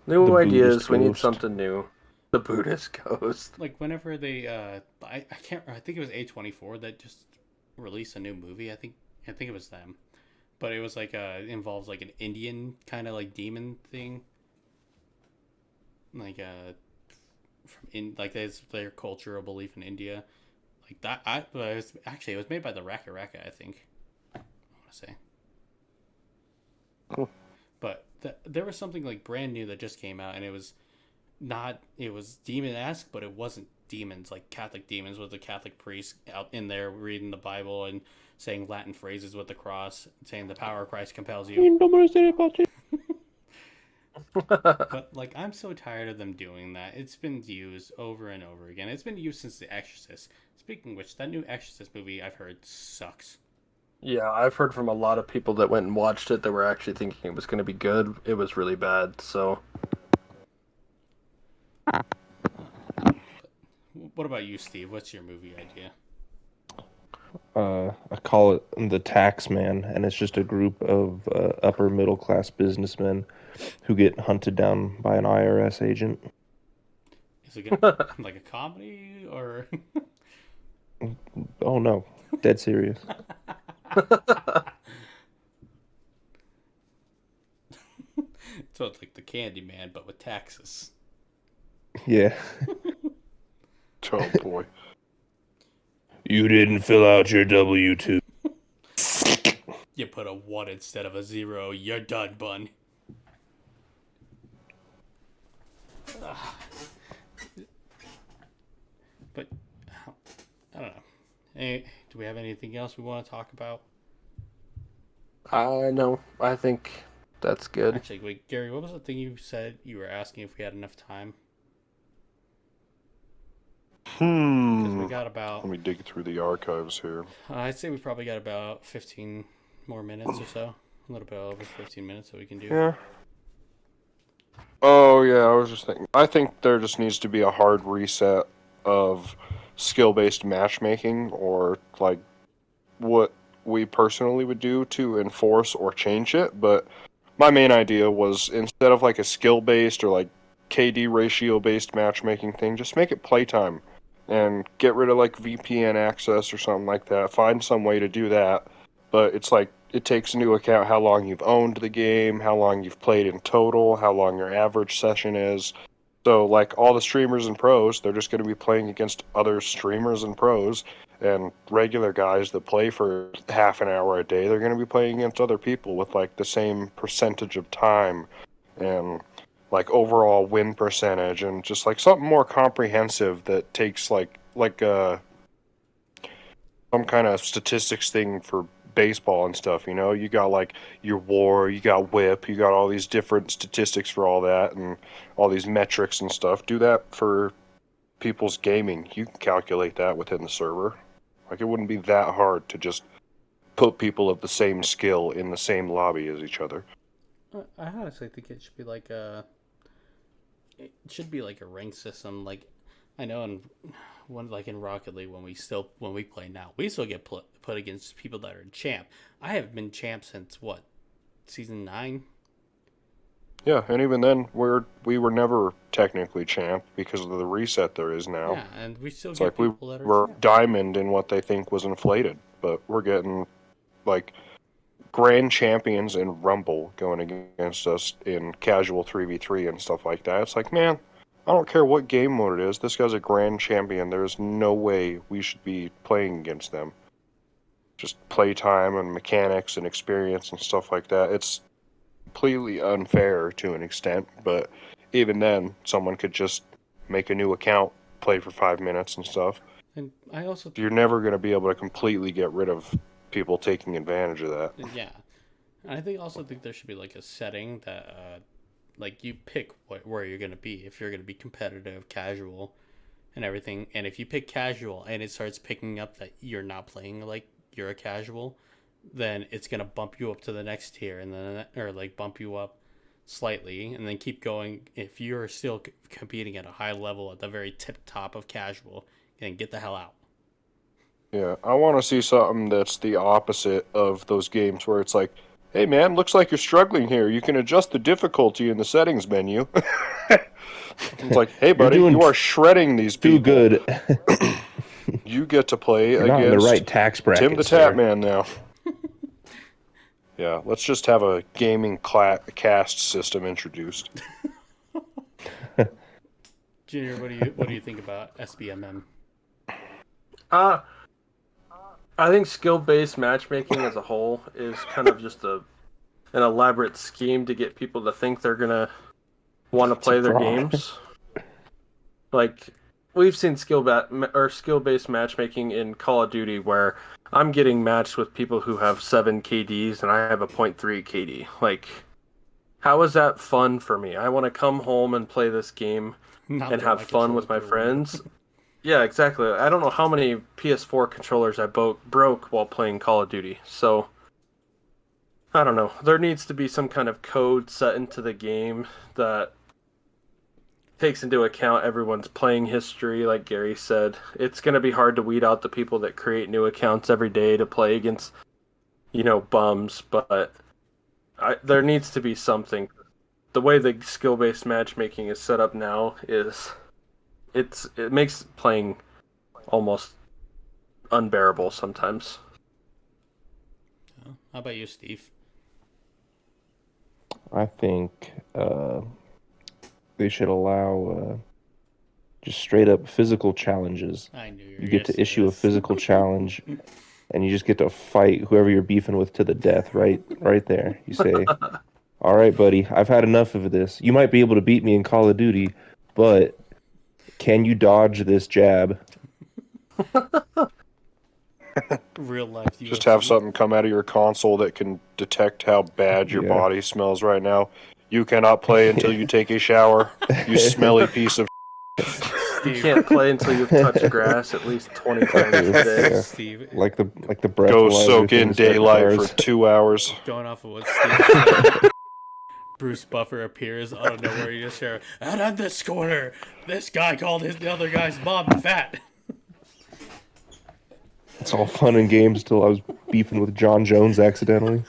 new The ideas. Buddhist We need ghost. something new. The Buddhist ghost. Like whenever they, I can't. I think it was A24 that just released a new movie. I think it was them, but it was like involves like an Indian kind of like demon thing. Like from in like there's their cultural belief in India, like that. It was made by the Raka Raka, I think. I want to say, Cool. but there was something like brand new that just came out, and it was not. It was demon-esque, but it wasn't demons like Catholic demons with the Catholic priest out in there reading the Bible and saying Latin phrases with the cross, saying the power of Christ compels you. But like, I'm so tired of them doing that. It's been used over and over again. It's been used since The Exorcist. Speaking of which, that new Exorcist movie I've heard sucks. Yeah, I've heard from a lot of people that went and watched it that were actually thinking it was going to be good. It was really bad. So What about you, Steve? What's your movie idea? I call it the Tax Man, and it's just a group of upper middle class businessmen who get hunted down by an IRS agent. Is it gonna like a comedy or? Oh no, dead serious. So it's like the Candyman, but with taxes. Yeah. Oh boy. You didn't fill out your W-2. You put a 1 instead of a 0. You're done, bun. But I don't know. Do we have anything else we want to talk about? no, I think that's good. Actually, wait, Gary, what was the thing you said you were asking if we had enough time? Because we got about. Let me dig through the archives here. I'd say we probably got about 15 more minutes or so. A little bit over 15 minutes that we can do. Yeah. Oh yeah, I was just thinking. I think there just needs to be a hard reset of skill-based matchmaking, or like what we personally would do to enforce or change it. But my main idea was, instead of like a skill-based or like KD ratio-based matchmaking thing, just make it playtime and get rid of like VPN access or something like that. Find some way to do that. But it's like, it takes into account how long you've owned the game, how long you've played in total, how long your average session is. So, like, all the streamers and pros, they're just going to be playing against other streamers and pros, and regular guys that play for half an hour a day, they're going to be playing against other people with, like, the same percentage of time and, like, overall win percentage, and just, like, something more comprehensive that takes, some kind of statistics thing for baseball and stuff, you know? You got like your WAR, you got whip, you got all these different statistics for all that and all these metrics and stuff. Do that for people's gaming. You can calculate that within the server. Like, it wouldn't be that hard to just put people of the same skill in the same lobby as each other. I honestly think it should be like a. It should be like a rank system. Like I know, and one like in Rocket League when we play now, we still get put against people that are champ. I have been champ since what, season 9? Yeah, and even then, we were never technically champ because of the reset there is now. Yeah, and we still It's get like we people that are were champ. diamond in what they think was inflated, but we're getting like grand champions in Rumble going against us in casual 3v3 and stuff like that. It's like, man, I don't care what game mode it is. This guy's a grand champion. There's no way we should be playing against them. Just playtime and mechanics and experience and stuff like that. It's completely unfair to an extent, but even then, someone could just make a new account, play for 5 minutes and stuff. And I also You're never going to be able to completely get rid of people taking advantage of that. yeah, and I think there should be like a setting that like you pick where you're gonna be, if you're gonna be competitive, casual, and everything. And if you pick casual and it starts picking up that you're not playing like you're a casual, then it's gonna bump you up to the next tier, and then or like bump you up slightly, and then keep going. If you're still competing at a high level at the very tip top of casual, then get the hell out. Yeah, I want to see something that's the opposite of those games where it's like, hey man, looks like you're struggling here. You can adjust the difficulty in the settings menu. It's like, hey buddy, you are shredding these people. Too good. You get to play You're against not in the right tax bracket, Tim the sir. Tap Man now. Yeah, let's just have a gaming cast system introduced. Junior, what do you think about SBMM? I think skill-based matchmaking as a whole is kind of just an elaborate scheme to get people to think they're gonna want to play their games. Like, we've seen skill-based matchmaking in Call of Duty where I'm getting matched with people who have 7 KDs and I have a 0.3 KD. Like, how is that fun for me? I want to come home and play this game and have fun with my friends. Yeah, exactly. I don't know how many PS4 controllers I broke while playing Call of Duty. So, I don't know. There needs to be some kind of code set into the game that takes into account everyone's playing history, like Gary said. It's going to be hard to weed out the people that create new accounts every day to play against, bums, but there needs to be something. The way the skill-based matchmaking is set up now is... It makes playing almost unbearable sometimes. How about you, Steve? I think they should allow just straight up physical challenges. I knew you get to issue a physical challenge, and you just get to fight whoever you're beefing with to the death. Right there. You say, "All right, buddy, I've had enough of this. You might be able to beat me in Call of Duty, but can you dodge this jab?" Real life. Just have something come out of your console that can detect how bad your body smells right now. You cannot play until you take a shower. You smelly piece of. You can't play until you've touched grass at least 20 times a day. Yeah. Steve, like the breath. Go soak in daylight for 2 hours. Going off of what Steve said, Bruce Buffer appears out of nowhere. You just hear, "Out on this corner, this guy called the other guy's mom fat." It's all fun and games until I was beefing with John Jones accidentally.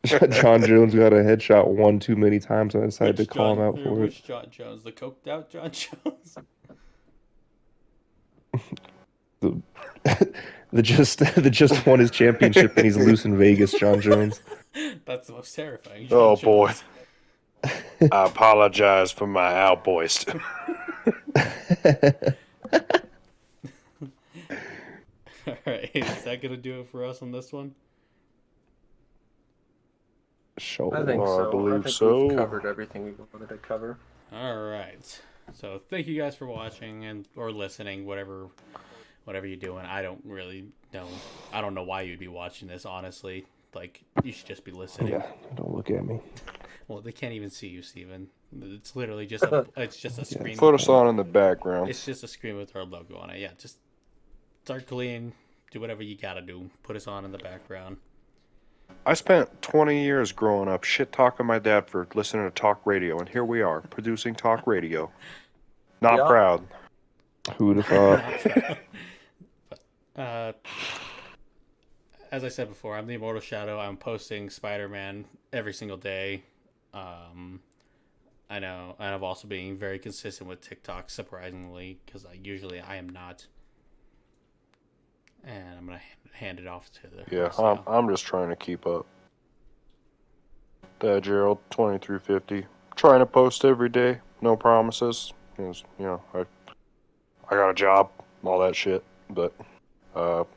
John Jones got a headshot one too many times, and I decided to call him out for it. Which John Jones? The coked out John Jones? The just won his championship and he's loose in Vegas, John Jones. That's the most terrifying. John Jones. Boy. I apologize for my outburst. Alright, is that gonna do it for us on this one? Sure. I think so. I believe so. We've covered everything we wanted to cover. Alright. So thank you guys for watching or listening, whatever you're doing. I don't really know. I don't know why you'd be watching this, honestly. Like, you should just be listening. Yeah, don't look at me. Well, they can't even see you, Steven. It's literally just a screen. Put us on in the background. It's just a screen with our logo on it. Yeah, just start clean. Do whatever you gotta do. Put us on in the background. I spent 20 years growing up shit talking my dad for listening to talk radio, and here we are, producing talk radio. Not Yeah. proud. Who would have thought? As I said before, I'm the Immortal Shadow. I'm posting Spider-Man every single day. I know, and I've also been very consistent with TikTok, surprisingly, because usually I am not. And I'm gonna hand it off to the Yeah, rest of y'all. I'm just trying to keep up. ThaGerald 2350. Trying to post every day. No promises. 'Cause, you know, I got a job, all that shit. But got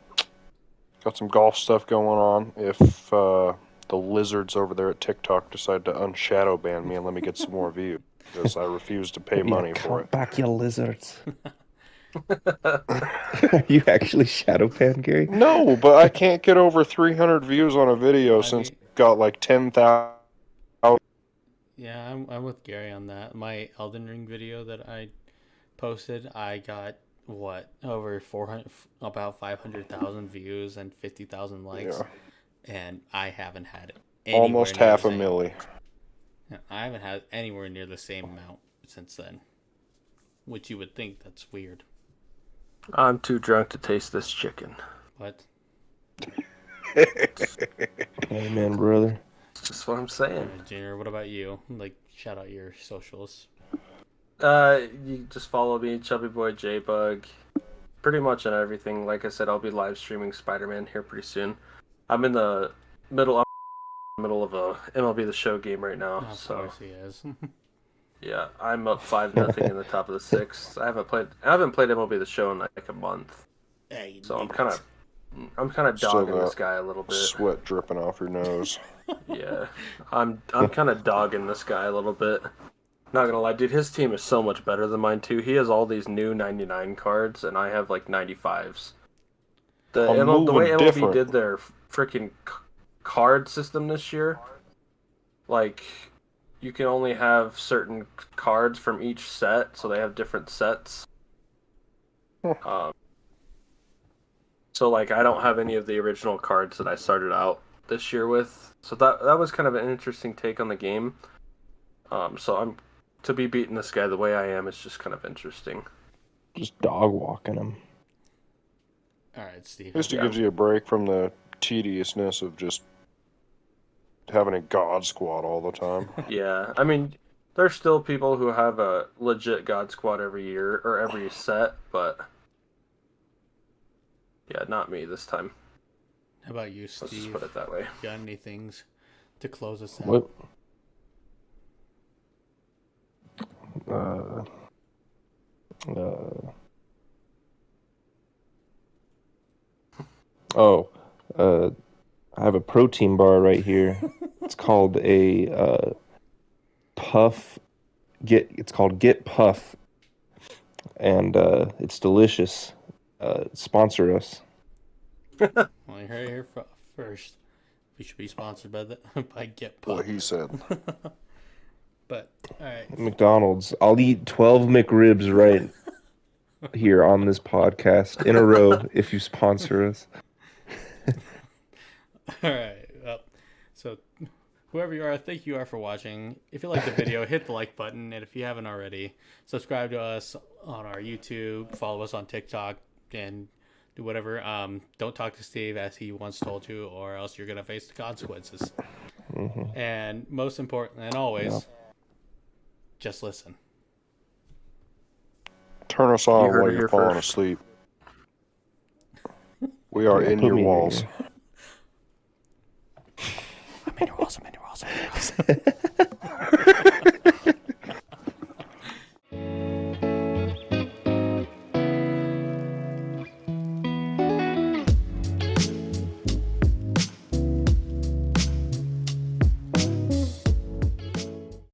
some golf stuff going on. If the lizards over there at TikTok decide to unshadow ban me and let me get some more views, because I refuse to pay money for it. Back, you lizards. Are you actually shadow pan, Gary? No, but I can't get over 300 views on a video I since mean- it got like 10,000. Yeah, I'm with Gary on that. My Elden Ring video that I posted, I got over 400, about 500,000 views and 50,000 likes, and I haven't had Almost half a milli. I haven't had anywhere near the same amount since then, which you would think that's weird. I'm too drunk to taste this chicken. But Amen, brother. That's just what I'm saying. Junior, what about you? Like, shout out your socials. You just follow me, Chubby Boy JBug. Pretty much on everything. Like I said, I'll be live streaming Spider-Man here pretty soon. I'm in the middle of a MLB The Show game right now. Of course he is. Yeah, I'm up 5-0 in the top of the sixth. I haven't played MLB The Show in like a month. Hey, So I'm kind of Still dogging got this guy a little bit. Sweat dripping off your nose. Yeah, I'm kind of dogging this guy a little bit. Not gonna lie, dude, his team is so much better than mine too. He has all these new 99 cards, and I have like 95s. The I'm way moving MLB different. did their freaking card system this year, like you can only have certain cards from each set, so they have different sets. So like I don't have any of the original cards that I started out this year with. So that was kind of an interesting take on the game. So to be beating this guy the way I am is just kind of interesting. Just dog walking him. All right, Steve. At least it gives you a break from the tediousness of just having a god squad all the time. Yeah, I mean, there's still people who have a legit God Squad every year or every set, but yeah, not me this time. How about you, Let's just Steve? put it that way. Got any things to close us out? What? I have a protein bar right here. It's called a Puff. It's called Get Puff, and it's delicious. Sponsor us. Well, you heard it here first. We should be sponsored by Get Puff. What he said. But all right, McDonald's. I'll eat 12 McRibs right here on this podcast in a row if you sponsor us. all right. Well, so whoever you are, thank you for watching. If you like the video, hit the like button, and if you haven't already, subscribe to us on our YouTube, follow us on TikTok, and do whatever. Don't talk to Steve as he once told you, or else you're gonna face the consequences. Mm-hmm. And most important, and always, just listen. Turn us You on heard while it you're here falling first. asleep. We are in Put your me walls. here. I'm in your walls. I'm in your walls. I'm in your walls.